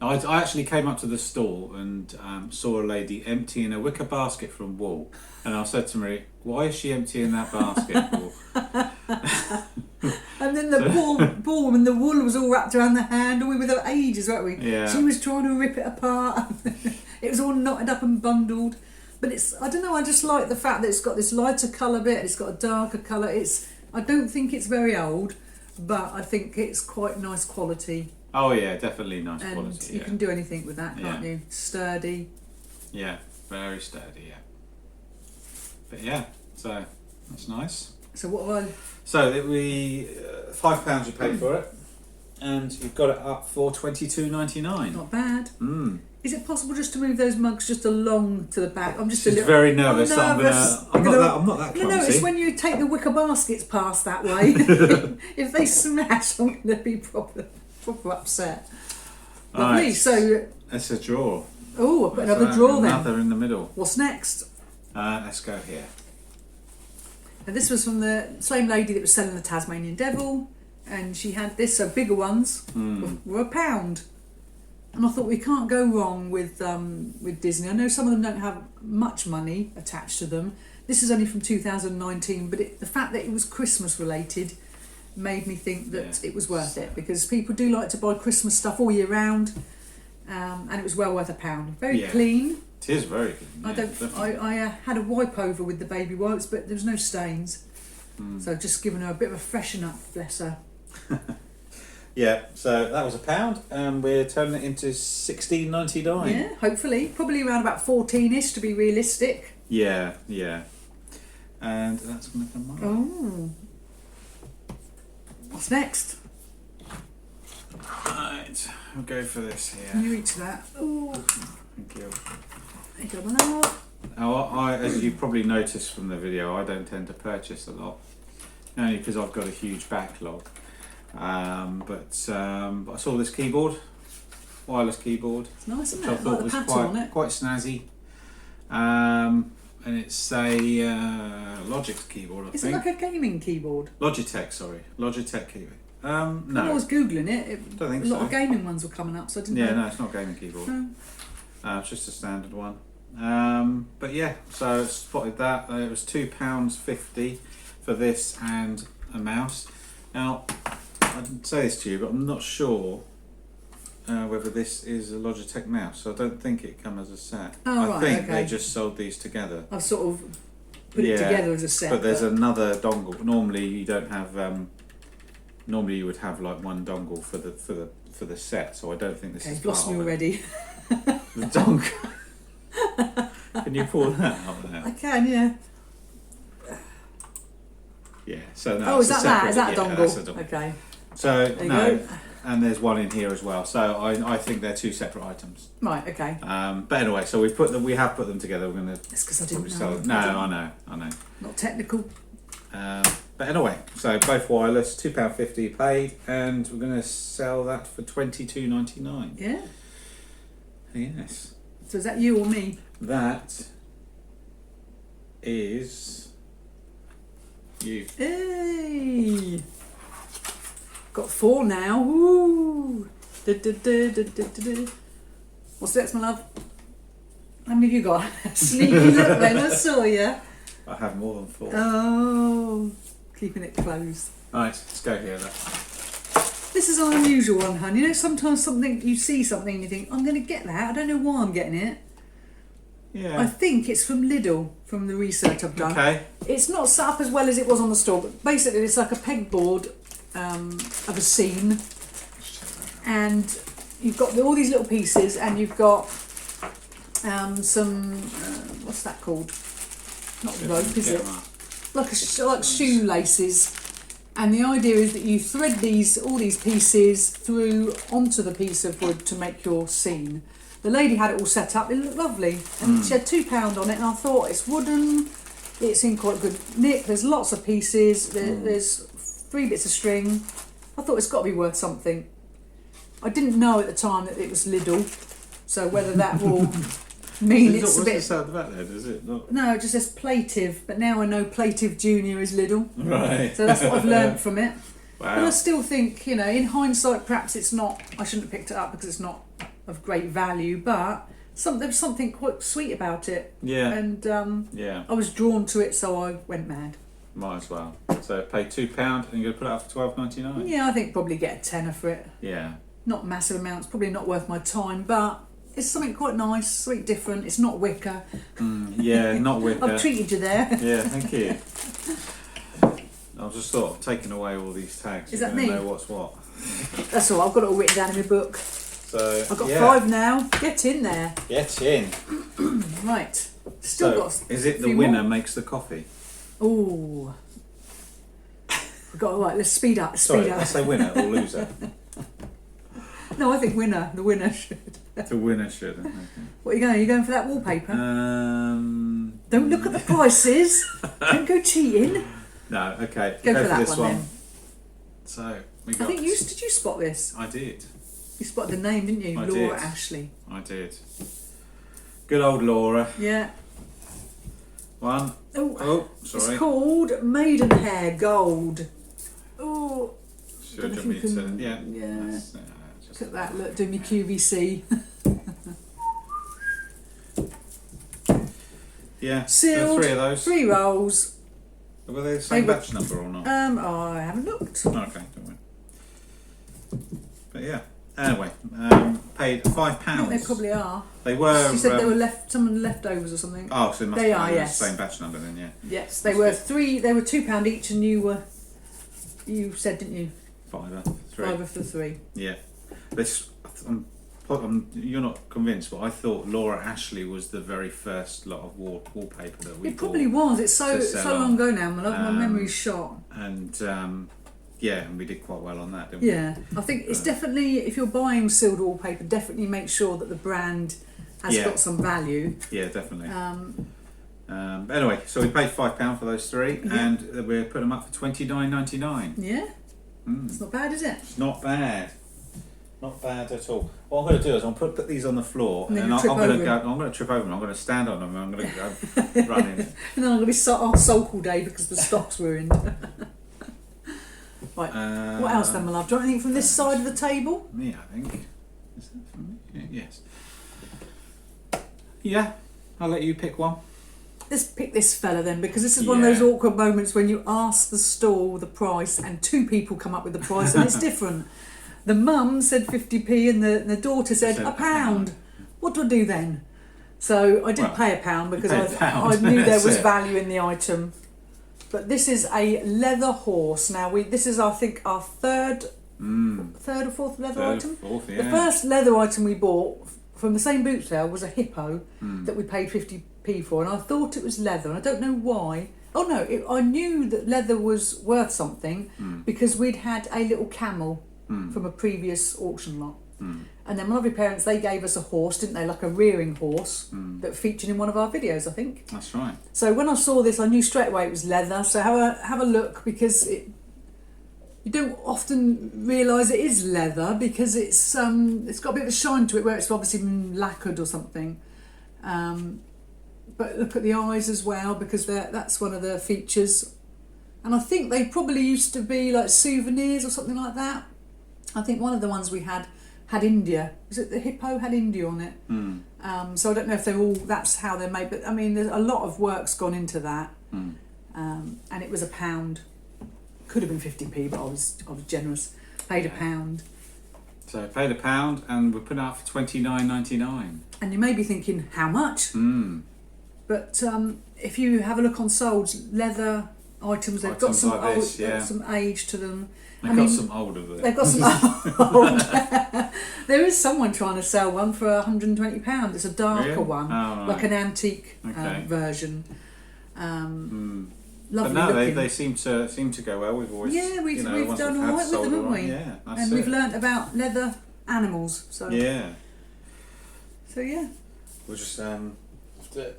I actually came up to the stall and saw a lady emptying a wicker basket from wool. And I said to Marie, why is she emptying that basket full? and then the poor woman, the wool was all wrapped around the handle. We were there ages, weren't we? Yeah. She was trying to rip it apart. It was all knotted up and bundled. But it's, I don't know, I just like the fact that it's got this lighter colour bit, it's got a darker colour. I don't think it's very old, but I think it's quite nice quality. Oh yeah, definitely nice And quality. you Yeah. can do anything with that, can't Yeah. you? Sturdy. Yeah, very sturdy. Yeah. But yeah, so that's nice. So what have I... So £5 you paid for it, and you've got it up for $22.99. Not bad. Mm. Is it possible just to move those mugs just along to the back? I'm just She's a little... very nervous. I'm nervous. I'm not that No, clumsy. it's when you take the wicker baskets past that way. If they smash, I'm going to be proper upset. Lovely. Right. So, It's a drawer. oh, I'll put another drawer then. Another in the middle. What's next? Let's go here. And this was from the same lady that was selling the Tasmanian Devil, and she had this, so bigger ones were £1. And I thought we can't go wrong with Disney. I know some of them don't have much money attached to them. This is only from 2019, but the fact that it was Christmas related made me think that it was worth it, because people do like to buy Christmas stuff all year round, and it was well worth £1. Very clean. It is very good. I had a wipe over with the baby wipes, but there was no stains. So just giving her a bit of a freshen up, bless her. Yeah, so that was £1, and we're turning it into $16.99. Yeah, hopefully, probably around about 14ish to be realistic. Yeah, yeah. And that's going to come up. Oh, what's next? Right, I'll go for this Can here. you reach that? Oh, Thank you. there you go, my love. Now, as you probably noticed from the video, I don't tend to purchase a lot, only because I've got a huge backlog. But I saw this keyboard, wireless keyboard, It's nice, isn't which I it? thought Like the was pattern on it. quite snazzy. And it's a Logitech keyboard, I Is it think. like a gaming keyboard? Logitech keyboard. I No, was googling it. Don't think a lot so. of gaming ones were coming up, so I didn't yeah, know. no, it's not a gaming keyboard. No. It's just a standard one. But yeah, so I spotted that. It was £2.50 for this and a mouse. Now, I didn't say this to you, but I'm not sure whether this is a Logitech mouse. So I don't think it comes as a set. Oh, I right, think okay. they just sold these together. I've sort of put it together as a set. But there's another dongle. Normally you don't have. Normally you would have like one dongle for the set. So I don't think this Okay, is. you've lost part me of it. already. The dongle. Can you pull that out now? I can, yeah. Yeah. So no. Oh, it's is a that that? separate- Is that a yeah, dongle? that's a dongle. Okay. So There you no, go. and there's one in here as well. So I think they're two separate items. Right, okay. But anyway, so we have put them together. We're going to It's because I probably didn't sell know. them. No, I know. Not technical. But anyway, so both wireless, £2.50 paid, and we're going to sell that for $22.99. Yeah. Yes, So is that you or me? that is you. Hey! Got 4 now. Woo! What's next, my love? How many have you got? Sneaky look then, I saw you. I have more than 4. Oh, keeping it closed. Right, let's go here. Then. This is an unusual one, hon. You know, sometimes you see something and you think, I'm going to get that. I don't know why I'm getting it. I Yeah. think it's from Lidl, from the research I've done. Okay. It's not set up as well as it was on the store, but basically it's like a pegboard of a scene, and you've got all these little pieces, and you've got some what's that called? Not rope, is it? Like shoelaces. And the idea is that you thread all these pieces through onto the piece of wood to make your scene. The lady had it all set up. It looked lovely, and she had £2 on it. And I thought, it's wooden. It's in quite good nick. There's lots of pieces. There's 3 bits of string. I thought it's got to be worth something. I didn't know at the time that it was Lidl, So whether that will mean it's a What's bit. the sound about there? Does it not? No, it just says Plative, but now I know Plative Junior is Lidl. Right. So that's what I've learnt from it. But I Wow. still think, you know, in hindsight, perhaps it's not. I shouldn't have picked it up because it's not of great value, but there's something quite sweet about it. Yeah. And Yeah. I was drawn to it, so I went mad. Might as well. So pay £2 and you're gonna put it up for $12.99. Yeah, I think probably get a tenner for it. Yeah. Not massive amounts, probably not worth my time, but it's something quite nice, something different. It's not Wicker. Yeah, not Wicker. I've treated you there. Yeah, thank you. I was just sort of taking away all these tags. Is You're that gonna me? know what's what. That's all. I've got it all written down in my book. So I've got yeah. 5 now. Get in there. Get in. Right. Still So, got. is it the few winner more. makes the coffee? Ooh. We've got right. Let's speed up. Sorry, Speed up. I say winner or loser. No, I think winner. The winner should. The winner should. Okay. What are you going? Are you going for that wallpaper? Don't look at the prices. Don't go cheating. No, okay. Go for that this one then. So we I got. think did you spot this? I did. You spotted the name, didn't you? I Laura did. Ashley. I did. Good old Laura. Yeah. One. Oh, Oh, sorry. it's called Maidenhair Gold. Oh, Should don't know have if you me can- to, yeah. yeah. That's, just look at that. Look, doing your QVC. Yeah. There Sealed. were 3 of those. 3 rolls. Were they the same They were- batch number or not? I haven't looked. Okay, don't worry. But yeah. Anyway, paid £5. I think they probably are. They were. She said they were some leftovers or something. Oh, so it must They be are, the yes. same batch number then, yeah. Yes, they were 3. They were £2 each, and you said, didn't you? £5, 3. 5 of the 3. Yeah. This. You're not convinced, but I thought Laura Ashley was the very first lot of wallpaper that we It probably bought. was. It's so to sell long on. ago now. My memory's shot. And yeah, and we did quite well on that, didn't we? Yeah, I think it's definitely, if you're buying sealed wallpaper, definitely make sure that the brand has Yeah. got some value. Yeah, definitely. But anyway, so we paid £5 for those 3, Yeah. and we're putting them up for $29.99. Yeah, it's not bad, is it? It's not bad. Not bad at all. What I'm going to do is I'm going to put these on the floor, And then and you I'm trip going over to go. them. I'm going to trip over them. I'm going to stand on them, and I'm going to go running. And then I'm going to be sulk all day because the stock's ruined. Right, what else then, my love? Do you want anything from this side of the table? Me, I think. Is that from me? Yeah, yes. Yeah, I'll let you pick one. Let's pick this fella then, because this is one of those Yeah. awkward moments when you ask the stall the price and 2 people come up with the price and it's different. The mum said 50p and the daughter said Said a pound. What do I do then? So I did Well, pay a pound because paid a pound. I knew there That's was it. value in the item. But this is a leather horse. Now this is I think our third or fourth leather item. Fourth, The yeah. first leather item we bought from the same boot sale was a hippo that we paid 50p for, and I thought it was leather, and I don't know why. Oh no, I knew that leather was worth something because we'd had a little camel from a previous auction lot. And then my lovely parents, they gave us a horse, didn't they? Like a rearing horse that featured in one of our videos, I think. That's right. So when I saw this, I knew straight away it was leather. So have a look, because you don't often realise it is leather because it's got a bit of a shine to it where it's obviously been lacquered or something. But look at the eyes as well, because that's one of the features. And I think they probably used to be like souvenirs or something like that. I think one of the ones we had India. Was it the hippo had India on it? So I don't know if that's how they're made, but I mean there's a lot of work's gone into that. And it was £1. Could have been 50p, but I was generous. Paid £1. So paid £1, and we're putting it up for $29.99. And you may be thinking, how much? But if you have a look on Solds, leather items, they've got Items some like this, they've got yeah. some age to them. They've got some older there. They've got some old. There is someone trying to sell one for £120. It's a darker Really? one, Oh, right. like an antique Okay. version. But Lovely no, looking. they seem to go well. We've always we've once done we've all had right with sold them, haven't one, we? Yeah, that's And it. we've learnt about leather animals. So Yeah, So yeah. we'll just have to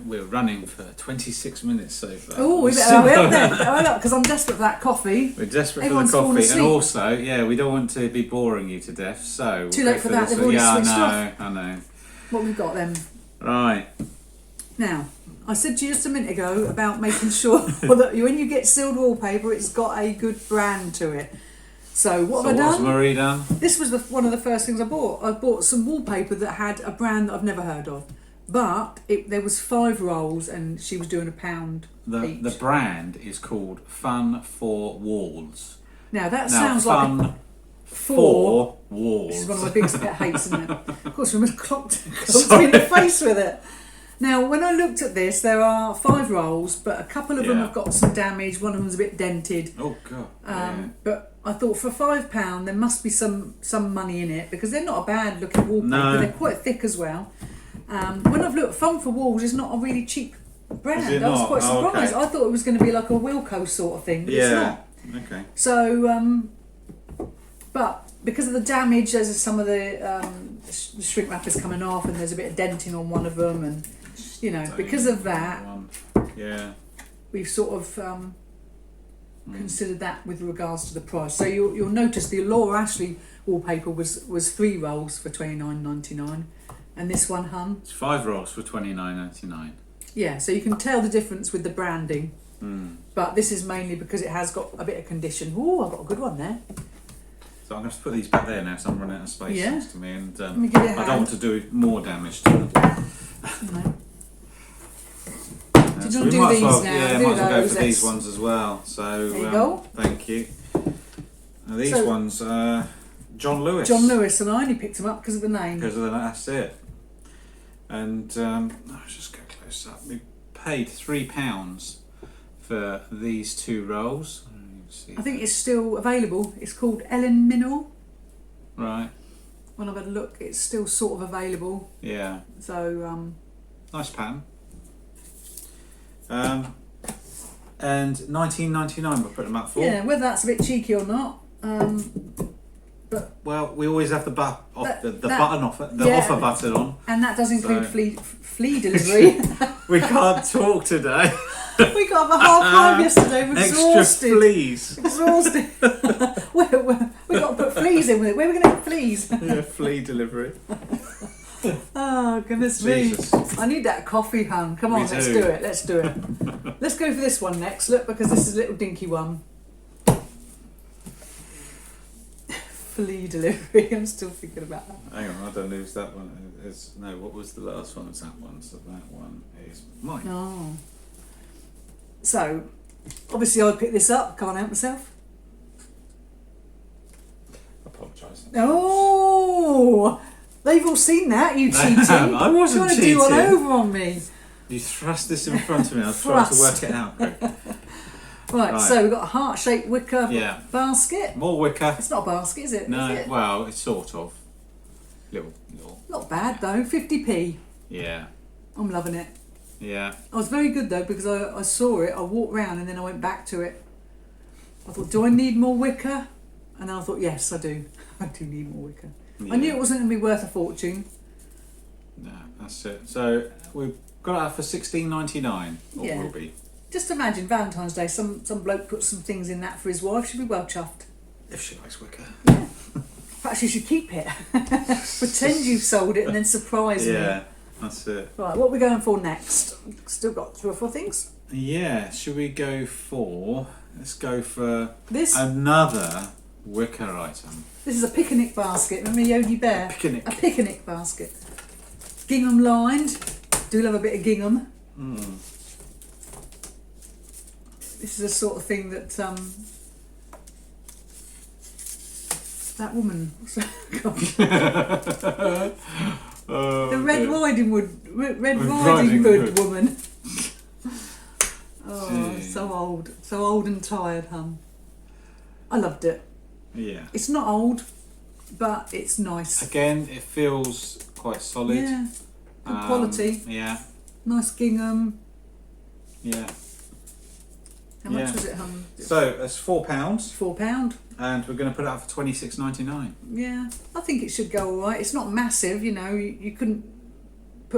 We're running for 26 minutes so far. Oh, we better hurry up then. Hurry up, because I'm desperate for that coffee. We're desperate Everyone's for the fallen coffee, and asleep. also, yeah, we don't want to be boring you to death. So Too we'll late go for that, this they've one. already Yeah, switched I know. What we've got then? Right. Now, I said to you just a minute ago about making sure that when you get sealed wallpaper, it's got a good brand to it. So what have I What's done? Marie done? This was one of the first things I bought. I bought some wallpaper that had a brand that I've never heard of. But there was 5 rolls and she was doing £1 each. The brand is called Fun for Walls. Now that Now, sounds Fun like for Walls. This is one of my biggest pet hates, isn't it? Of course, we must clocked me in the face with it. Now, when I looked at this, there are 5 rolls, but a couple of them Yeah. have got some damage. One of them's a bit dented. Oh God. Yeah. But I thought for £5 there must be some money in it because they're not a bad looking wallpaper. No. They're quite thick as well. When I've looked, Fun for Walls is not a really cheap brand. Is it I was not? quite Oh, surprised. okay. I thought it was going to be like a Wilko sort of thing, but it's Yeah. not. Okay. So, but because of the damage, there's some of the shrink wrappers coming off, and there's a bit of denting on one of them, and because of that, Yeah. we've sort of considered that with regards to the price. So you'll notice the Laura Ashley wallpaper was 3 rolls for $29.99, and this one, hun. It's 5 rolls for $29.99. Yeah, so you can tell the difference with the branding. But this is mainly because it has got a bit of condition. Oh, I've got a good one there. So I'm going to put these back there now, so I'm running out of space Yeah. next to me, and Let me give it a I don't hand. want to do more damage to them. No. So you we do might as these well, now? yeah, Do might as well go those, for these let's- ones as well. So There you go. thank you. Now these So- ones, John Lewis. John Lewis, and I only picked him up because of the name. Because of the, that's it. And let's just go close up. We paid £3 for these 2 rolls. I think it's still available. It's called Ellen Mineral. Right. When I've had a look, it's still sort of available. Yeah. So, Nice pattern. And $19.99 we put them up for. yeah, whether that's a bit cheeky or not. Well, we always have the That- button offer, the yeah. offer button on. And that does include So- flea delivery. We can't talk today. We got up at 5:30 yesterday. We're Extra exhausted. fleas. Exhausted. we got to put fleas in with it. Where are we going to put fleas? Yeah, flea delivery. Oh, goodness me. Jesus. I need that coffee, hun. Come on, We let's do. do it. Let's do it. Let's go for this one next. Look, because this is a little dinky one. Flea delivery. I'm still thinking about that. Hang on, I don't lose that one. No, what was the last one? It's that one. So that one is mine. Oh. So, obviously I picked this up. Can't help myself. Apologise. Oh! They've all seen that, you They cheating. have. I wasn't trying to do one cheating. over on me. You thrust this in front of me. I was trying to work it out. Greg. Right, so we've got a heart-shaped wicker Yeah. basket. More wicker. It's not a basket, is it? No, Is it? well, it's sort of. Little. Not bad though, 50p. Yeah. I'm loving it. Yeah. I was very good though because I saw it, I walked round and then I went back to it. I thought, do I need more wicker? And I thought, yes, I do. I do need more wicker. I knew it wasn't going to be worth a fortune. No, that's it. So we've got it out for $16.99. Or Yeah. will be. Just imagine Valentine's Day, some bloke puts some things in that for his wife, she'd be well chuffed. If she likes wicker. Perhaps you should keep it. Pretend you've sold it and then surprise me. Yeah, that's it. Right, what are we going for next? Still got 3 or 4 things. Yeah, should we go for... Let's go for This another wicker item. This is a picnic basket. Remember Yogi Bear? Picnic. A picnic basket. Gingham lined. Do love a bit of gingham. This is the sort of thing that that woman, the Red Riding Hood woman. Oh, Gee. so old and tired, hun. I loved it. Yeah. It's not old, but it's nice. Again, it feels quite solid. Yeah, good quality. Yeah. Nice gingham. Yeah. How Yeah. much was it, hun? So it's £4, £4. and we're going to put it up for $26.99. Yeah, I think it should go all right. It's not massive, you know. You couldn't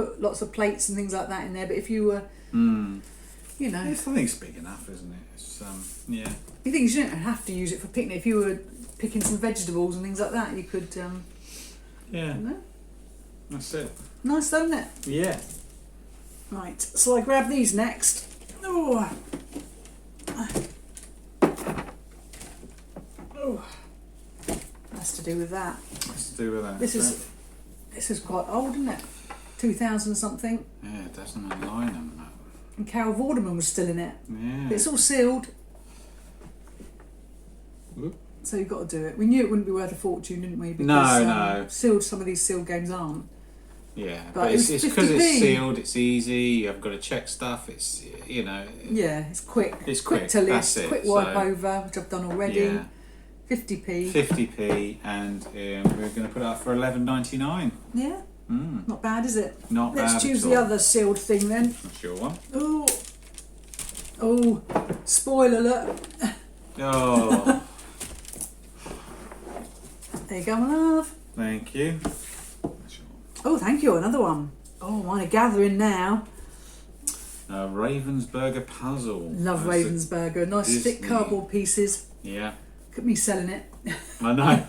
put lots of plates and things like that in there. But if you were, you know, I think it's big enough, isn't it? It's yeah. the thing is, you don't have to use it for picnic. If you were picking some vegetables and things like that, you could. Yeah. You know? That's it. Nice, though, isn't it? Yeah. Right. So I grab these next. Oh. Oh. That's to do with that. What's to do with that? This is quite old, isn't it? 2000 something. Yeah, it doesn't align on that. And Carol Vorderman was still in it. Yeah. It's all sealed. Whoop. So you've got to do it. We knew it wouldn't be worth a fortune, didn't we? No, Because, sealed. Some of these sealed games aren't. Yeah, But but it it's was because it's 50p. sealed. It's easy. You haven't got to check stuff. It's Yeah, it's quick. It's quick quick, to that's lift, it, quick wipe so- over, which I've done already. Yeah. 50p. 50p, and we're going to put it up for $11.99. Yeah, not bad, is it? Not bad. Let's choose at the all. other sealed thing then. That's your one. Oh, spoiler alert. Oh, There you go, my love. thank you. That's your Oh, thank you. Another one. Oh, mine are gathering now. one. Ravensburger puzzle. Love That's it. Ravensburger. Nice thick Disney. cardboard pieces. Yeah, Look at me selling it. I know.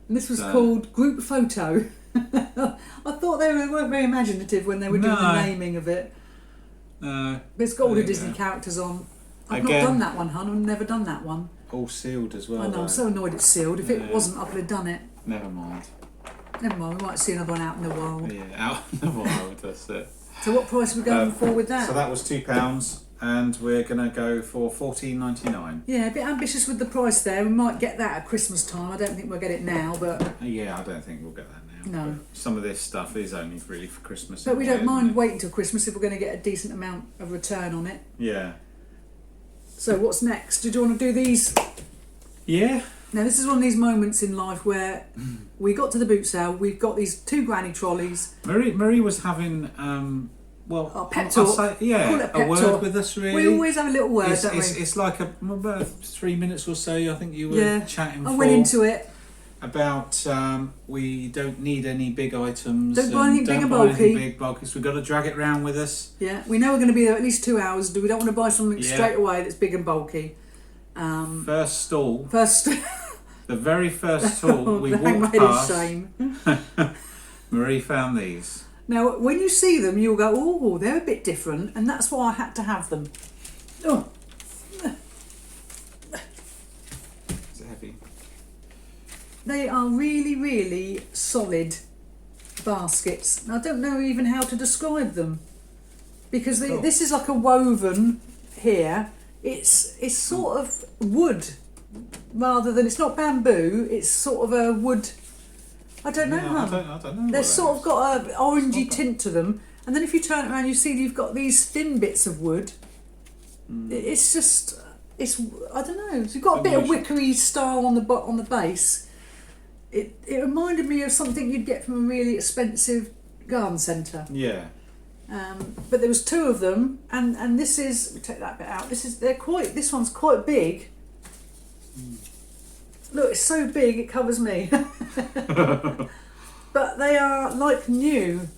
And this was So- called Group Photo. I thought they weren't very imaginative when they were doing the No. naming of it. No, But it's got all the There you Disney go. characters on. I've Again- not done that one, hun. I've never done that one. all sealed as well. I know, though. I'm so annoyed it's sealed. If it Yeah. wasn't, I could have done it. Never mind. Never mind, we might see another one out in the wild. Yeah, out in the wild. That's it. So what price are we going for with that? So that was £2, and we're going to go for $14.99. Yeah, a bit ambitious with the price there. We might get that at Christmas time. I don't think we'll get it now, but Yeah, I don't think we'll get that now. No. But some of this stuff is only really for Christmas. we anyway, don't isn't mind it? waiting till Christmas if we're going to get a decent amount of return on it. Yeah. So what's next? Do you want to do these? Yeah. Now this is one of these moments in life where we got to the boot sale. We've got these 2 granny trolleys. Marie was having A pep I'll talk. say, Call it yeah, a a pep word talk. with us really. We always have a little word, it's, don't it's, we? it's like about 3 minutes or so. I think you were Yeah. chatting. I for went into it. about we don't need any big items. Don't buy anything big and buy anything bulky. Big bulky. So we've got to drag it round with us. Yeah, we know we're going to be there at least 2 hours. We don't want to buy something Yeah. straight away that's big and bulky. First stall, First, the very first stall we the walked handmade is past. shame. Marie found these. Now, when you see them, you'll go, oh, they're a bit different, and that's why I had to have them. Oh, Is it heavy? they are really, really solid baskets. And I don't know even how to describe them because Cool. this is like a woven here. It's sort of wood rather than it's not bamboo. It's sort of a wood. I don't know. Yeah, Hun. I don't know. They've sort of got an orangey Stop it. tint to them, and then if you turn it around, you see you've got these thin bits of wood. It's just, I don't know. You've got a bit of Unusual. wickery style on the base. It reminded me of something you'd get from a really expensive garden centre. Yeah. But there was 2 of them, and this is, we take that bit out. This one's quite big. Look, it's so big it covers me. But they are like new.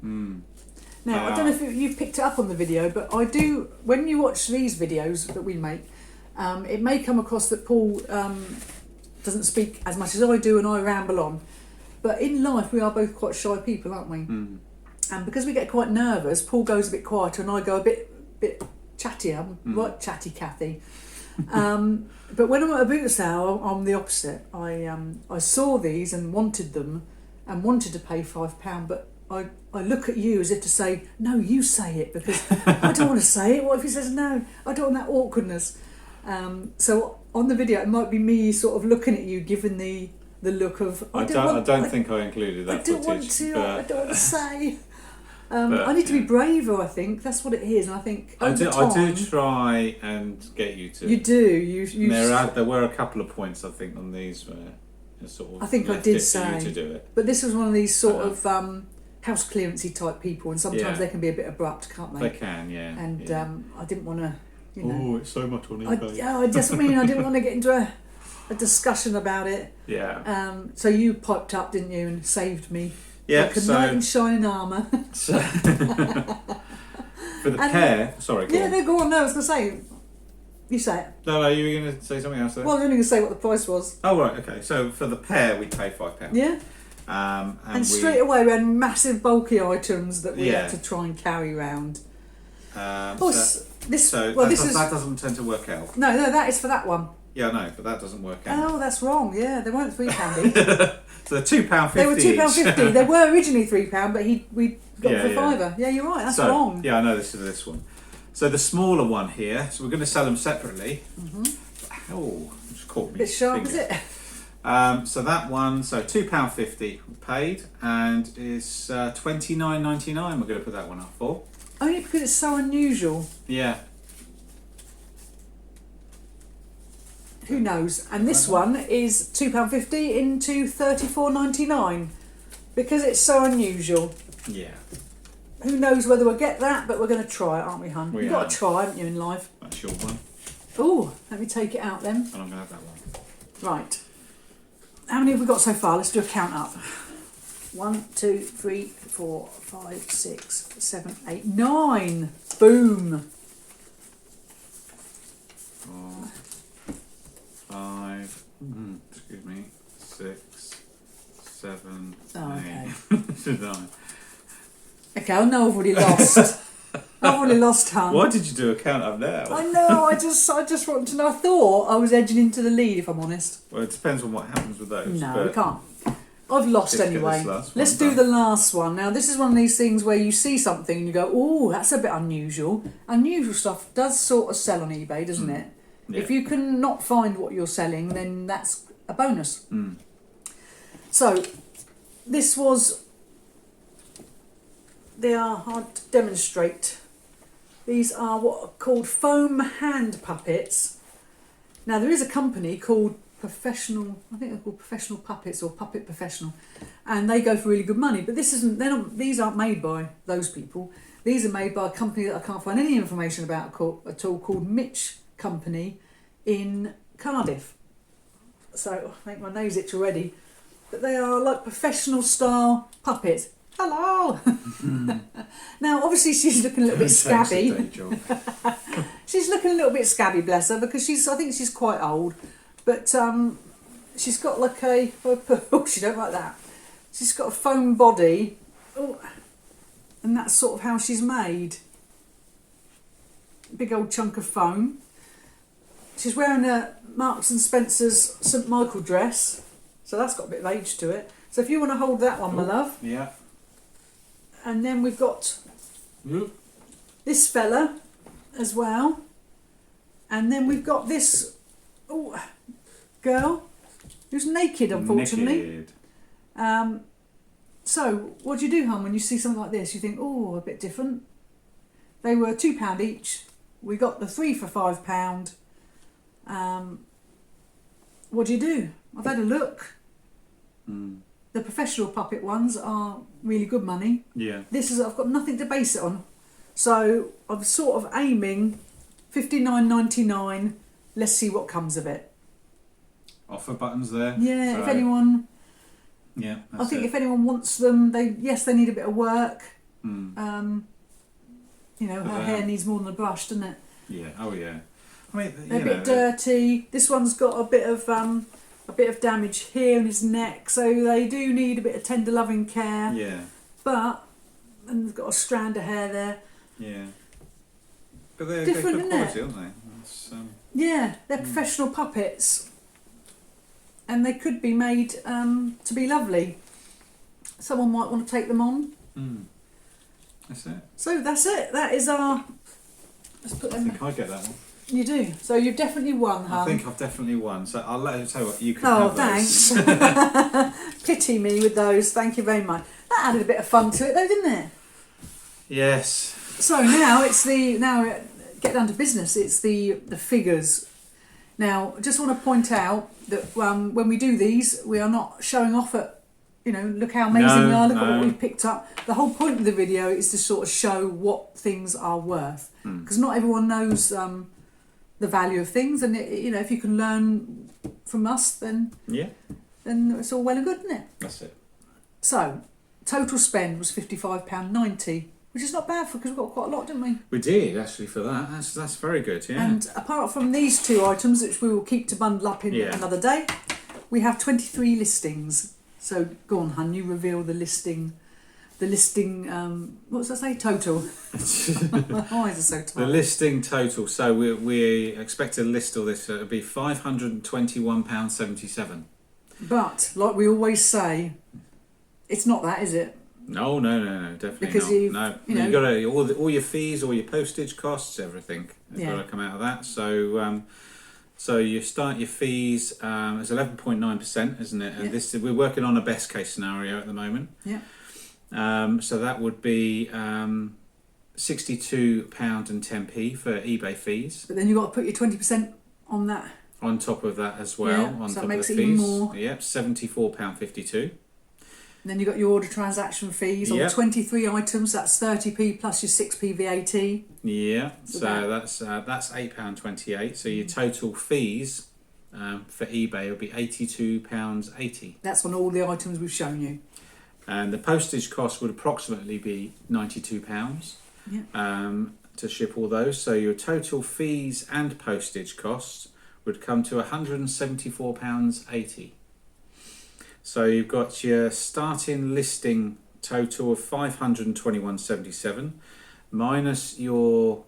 Now, I don't know if you've picked it up on the video, but I do, when you watch these videos that we make, it may come across that Paul doesn't speak as much as I do and I ramble on. But in life, we are both quite shy people, aren't we? And because we get quite nervous, Paul goes a bit quieter and I go a bit chattier. I'm right chatty Cathy. But when I'm at a boot sale, I'm the opposite. I saw these and wanted them and wanted to pay £5, but I look at you as if to say, no, you say it, because I don't want to say it. What if he says no? I don't want that awkwardness. So on the video, it might be me sort of looking at you, giving the look of, I don't think I included that I don't footage. want to, but I don't want to say. But, I need to be braver, I think. That's what it is. And I think I over do time, try and get you to. you do. You There were a couple of points I think on these where it sort of. I think I left did it to say. you to do it. But this was one of these sort of house clearancey type people, and sometimes Yeah. they can be a bit abrupt, can't they? They can, yeah. And yeah. I didn't want to, you know. Oh, it's so much on I just mean I didn't want to get into a discussion about it. Yeah. So you piped up, didn't you, and saved me. Yeah. Like a knight in shining armour. So for the pair, sorry. Go Yeah, on. no, go on. No, I was going to say. You say it. No, you were going to say something else there. Well, I was only going to say what the price was. Oh right, okay. So for the pair, we paid £5. Yeah. And straight away we had massive bulky items that we had to try and carry around. that doesn't tend to work out. No, that is for that one. Yeah, I know, but that doesn't work out. Oh, that's wrong. Yeah, they weren't £3 each. So they're £2.50. They were £2.50. They were originally £3, but we got Yeah, for yeah. £5. Yeah, you're right. That's wrong. Yeah, I know this one. So the smaller one here. So we're going to sell them separately. Oh, just caught me. Bit sharp, finger. is it? So that one, so £2.50 paid, and is $29.99. We're going to put that one up for. Only because it's so unusual. Yeah. Who knows? And this one is £2.50 into $34.99 because it's so unusual. Yeah. Who knows whether we'll get that, but we're going to try it, aren't we, hun? We You've got are. to try, haven't you, in life? That's your one, Oh, let me take it out then. and I'm going to have that one. Right. How many have we got so far? Let's do a count up. 1, 2, 3, 4, 5, 6, 7, 8, 9. Boom. 4, 5, excuse me, 6, 7, Oh, okay. 8, 9. Okay, I know I've already lost. I've already lost, hun. Why did you do a count up now? I know. I just wanted to know. I thought I was edging into the lead, if I'm honest. Well, it depends on what happens with those. No, but we can't. I've lost let's get anyway. this last Let's one do done. the last one. Now, this is one of these things where you see something and you go, "Oh, that's a bit unusual." Unusual stuff does sort of sell on eBay, doesn't it? Yeah. If you can not find what you're selling, then that's a bonus. Mm. So, this was. They are hard to demonstrate. These are what are called foam hand puppets. Now, there is a company called Professional, I think they're called Professional Puppets or Puppet Professional, and they go for really good money. But these aren't made by those people. These are made by a company that I can't find any information about at all, called Mitch Company in Cardiff. So I make my nose itch already. But they are like professional style puppets. Hello. Now, obviously, she's looking a little bit scabby. She's looking a little bit scabby, bless her, because I think she's quite old. But she's got like oh, she don't like that. She's got a foam body, and that's sort of how she's made. Big old chunk of foam. She's wearing a Marks and Spencer's St Michael dress, so that's got a bit of age to it. So if you want to hold that one, my love. Yeah. And then we've got this fella as well. And then we've got this girl who's naked, unfortunately. Naked. So what do you do, hon, when you see something like this? You think, oh, a bit different. They were £2 each. We got the 3 for £5. What do you do? I've had a look. The professional puppet ones are really good money. Yeah. I've got nothing to base it on. So I'm sort of aiming $59.99. Let's see what comes of it. Offer buttons there. Yeah, So, if anyone... Yeah, I think if anyone wants them, they need a bit of work. Mm. Her hair needs more than a brush, doesn't it? Yeah. Oh yeah. I mean, They're a bit dirty. This one's got a bit of damage here in his neck, so they do need a bit of tender loving care. Yeah. And they've got a strand of hair there. Yeah. But they're Different, good isn't quality, it? aren't they? That's, Yeah, they're professional puppets, and they could be made to be lovely. Someone might want to take them on. That's it. So that's it. That is our. Let's put I them. think I get that one. You do. So you've definitely won, hun. I think I've definitely won. So I'll tell you what, you can Oh, have those. thanks. Pity me with those. Thank you very much. That added a bit of fun to it, though, didn't it? Yes. So now get down to business. It's the figures. Now, I just want to point out that when we do these, we are not showing off at, look how amazing we are. Look at what we've picked up. The whole point of the video is to sort of show what things are worth, because not everyone knows the value of things, and if you can learn from us, then it's all well and good, isn't it? That's it. So, total spend was £55.90, which is not bad because we got quite a lot, didn't we? We did actually for that. That's very good. Yeah. And apart from these two items, which we will keep to bundle up in another day, we have 23 listings. So go on, hun, you reveal the listing. The listing, what does that say? Total. My eyes are so tired. The listing total. So we expect to list all this. So it'll be £521.77. But like we always say, it's not that, is it? No, definitely because not. You've got to, all your fees, all your postage costs, everything has got to come out of that. So you start your fees. It's 11.9%, isn't it? And this we're working on a best case scenario at the moment. Yeah. So that would be £62.10 for eBay fees. But then you've got to put your 20% on that. On top of that as well. Yeah, on so top that makes of the it fees. even more. Yep, £74.52. And then you've got your order transaction fees on 23 items. That's 30p plus your 6p VAT. Yeah, so that's £8.28. So your total fees for eBay will be £82.80. That's on all the items we've shown you. And the postage cost would approximately be £92 to ship all those. So your total fees and postage costs would come to £174.80. So you've got your starting listing total of £521.77 minus your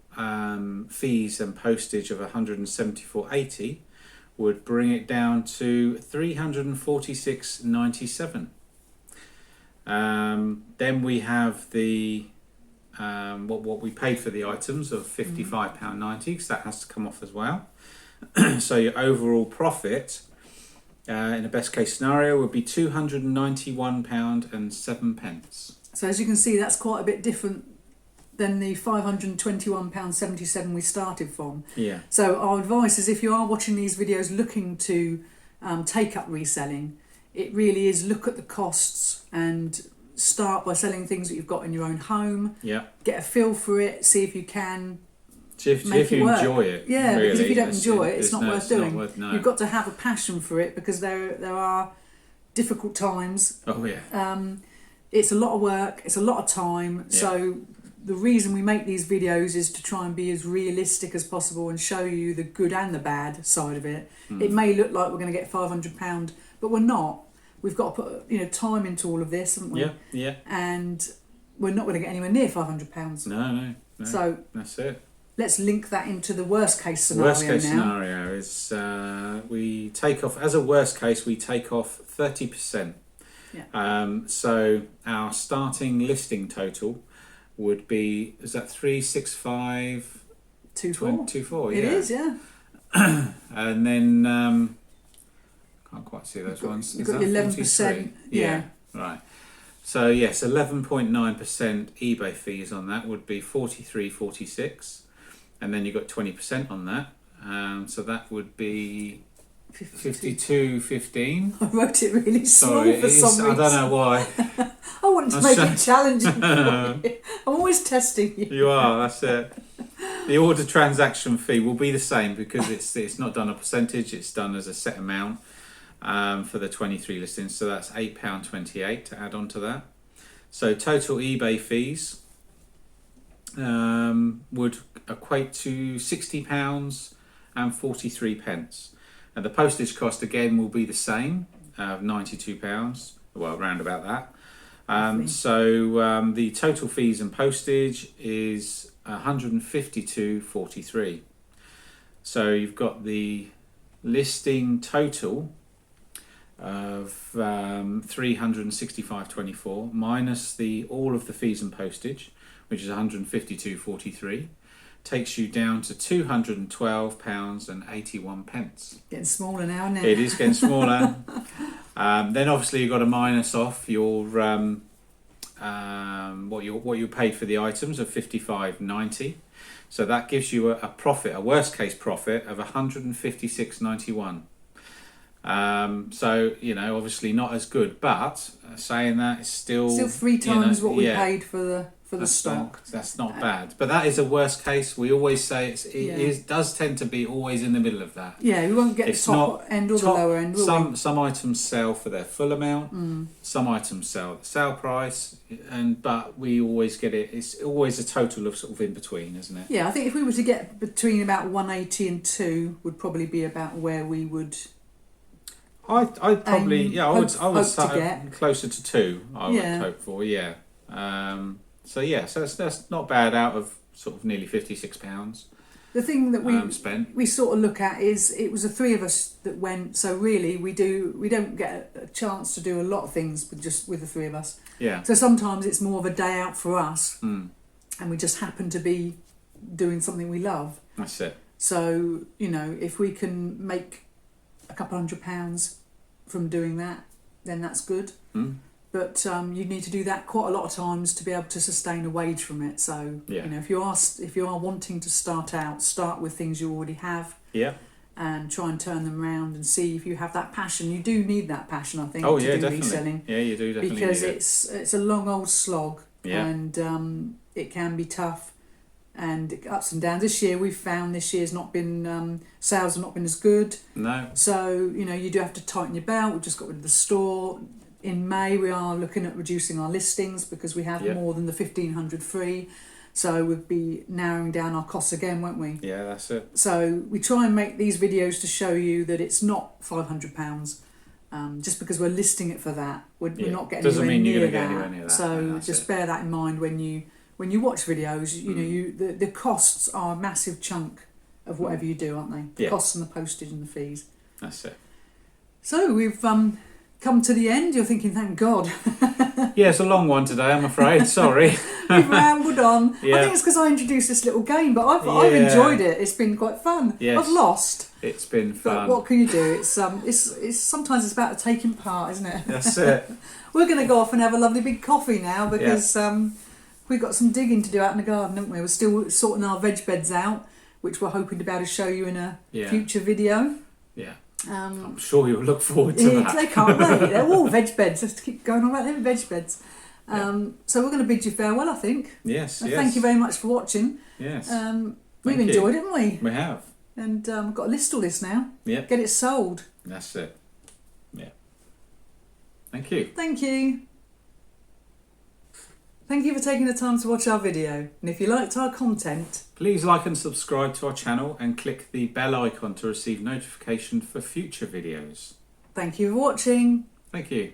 fees and postage of £174.80 would bring it down to £346.97. Then we have the what we paid for the items of £55.90 because that has to come off as well. So your overall profit in a best case scenario would be £291.07. So as you can see, that's quite a bit different than the £521.77 we started from. Yeah. So our advice is if you are watching these videos looking to take up reselling, it really is look at the costs and start by selling things that you've got in your own home. Yeah. Get a feel for it, see if you can If make it you work. enjoy it. Yeah, really, because if you don't enjoy it, it's not worth doing. No. You've got to have a passion for it because there are difficult times. Oh yeah. It's a lot of work, it's a lot of time. Yeah. So the reason we make these videos is to try and be as realistic as possible and show you the good and the bad side of it. It may look like we're going to get £500, but we're not. We've got to put time into all of this, haven't we? Yeah. And we're not going to get anywhere near £500. No. So that's it. let's link that into the worst case scenario. Worst case scenario is we take off, as a worst case, we take off 30%. Yeah. So our starting listing total would be, is that 365 24. Yeah. It is, yeah. And then can't quite see those ones. You've Is got that 11%. 43? Yeah. Right. So yes, 11.9% eBay fees on that would be 43.46, and then you got 20% on that. So that would be 52.15. I wrote it really small Sorry, for some reason. I don't know why. I wanted to make it challenging for you. I'm always testing you. You are, that's it. The order transaction fee will be the same because it's not done a percentage, it's done as a set amount for the 23 listings. So that's £8.28 to add on to that. So total eBay fees would equate to £60.43. And the postage cost again will be the same, £92, well, around about that. So the total fees and postage is £152.43. So you've got the listing total of £365.24 minus all of the fees and postage, which is £152.43. Takes you down to £212.81. Getting smaller now, isn't it? It is getting smaller. Then obviously you've got to minus off your what you paid for the items of £55.90. So that gives you a profit, a worst case profit of £156.91. So obviously not as good, but saying that, it's still three times what we paid for for the stock. That's not bad, but that is a worst case. We always say it does tend to be always in the middle of that. Yeah, we won't get It's the top not end or the lower end, will we? Some items sell for their full amount. Some items sell at the sale price, but we always get it. It's always a total of sort of in between, isn't it? Yeah, I think if we were to get between about 180 and 2 would probably be about where we would. I'd probably I would hope to start get. closer to 2. I would hope for So that's not bad out of sort of nearly £56. The thing that spent. we sort of look at is it was the 3 of us that went. So really, we don't get a chance to do a lot of things with the 3 of us. Yeah. So sometimes it's more of a day out for us, Mm. and we just happen to be doing something we love. That's it. So if we can make a couple £100 from doing that, then that's good. Mm. But you need to do that quite a lot of times to be able to sustain a wage from it. So if you are wanting to start with things you already have. Yeah. And try and turn them around and see if you have that passion. You do need that passion, I think, to do definitely. reselling. Yeah, you do definitely. Because need it's a long old slog, and it can be tough, and ups and downs. This year we've found has not been sales have not been as good. No. So you do have to tighten your belt. We've just got rid of the store. In May we are looking at reducing our listings because we have more than the 1,500 free. So we'll be narrowing down our costs again, won't we? Yeah, that's it. So we try and make these videos to show you that it's not £500. Just because we're listing it for that, we're not getting Doesn't anywhere mean you're near going to get that. anywhere near that. So just bear that in mind when you watch videos. The costs are a massive chunk of whatever you do, aren't they? The costs and the postage and the fees. That's it. So we've come to the end. You're thinking, thank God. Yeah, it's a long one today, I'm afraid. Sorry. We've rambled on. Yeah. I think it's because I introduced this little game, but I've enjoyed it. It's been quite fun. Yes. I've lost. It's been fun. But what can you do? It's sometimes it's about taking part, isn't it? That's it. We're going to go off and have a lovely big coffee now because we've got some digging to do out in the garden, haven't we? We're still sorting our veg beds out, which we're hoping to be able to show you in a future video. Yeah. I'm sure you'll look forward to that. They can't wait. They're all veg beds. Just keep going on about them veg beds. So we're going to bid you farewell, I think. Yes. Thank you very much for watching. Yes. We've enjoyed it, haven't we? We have. And we've got to list all this now. Yep. Get it sold. That's it. Yeah. Thank you. Thank you. Thank you for taking the time to watch our video. And if you liked our content, please like and subscribe to our channel and click the bell icon to receive notification for future videos. thank you for watching. Thank you.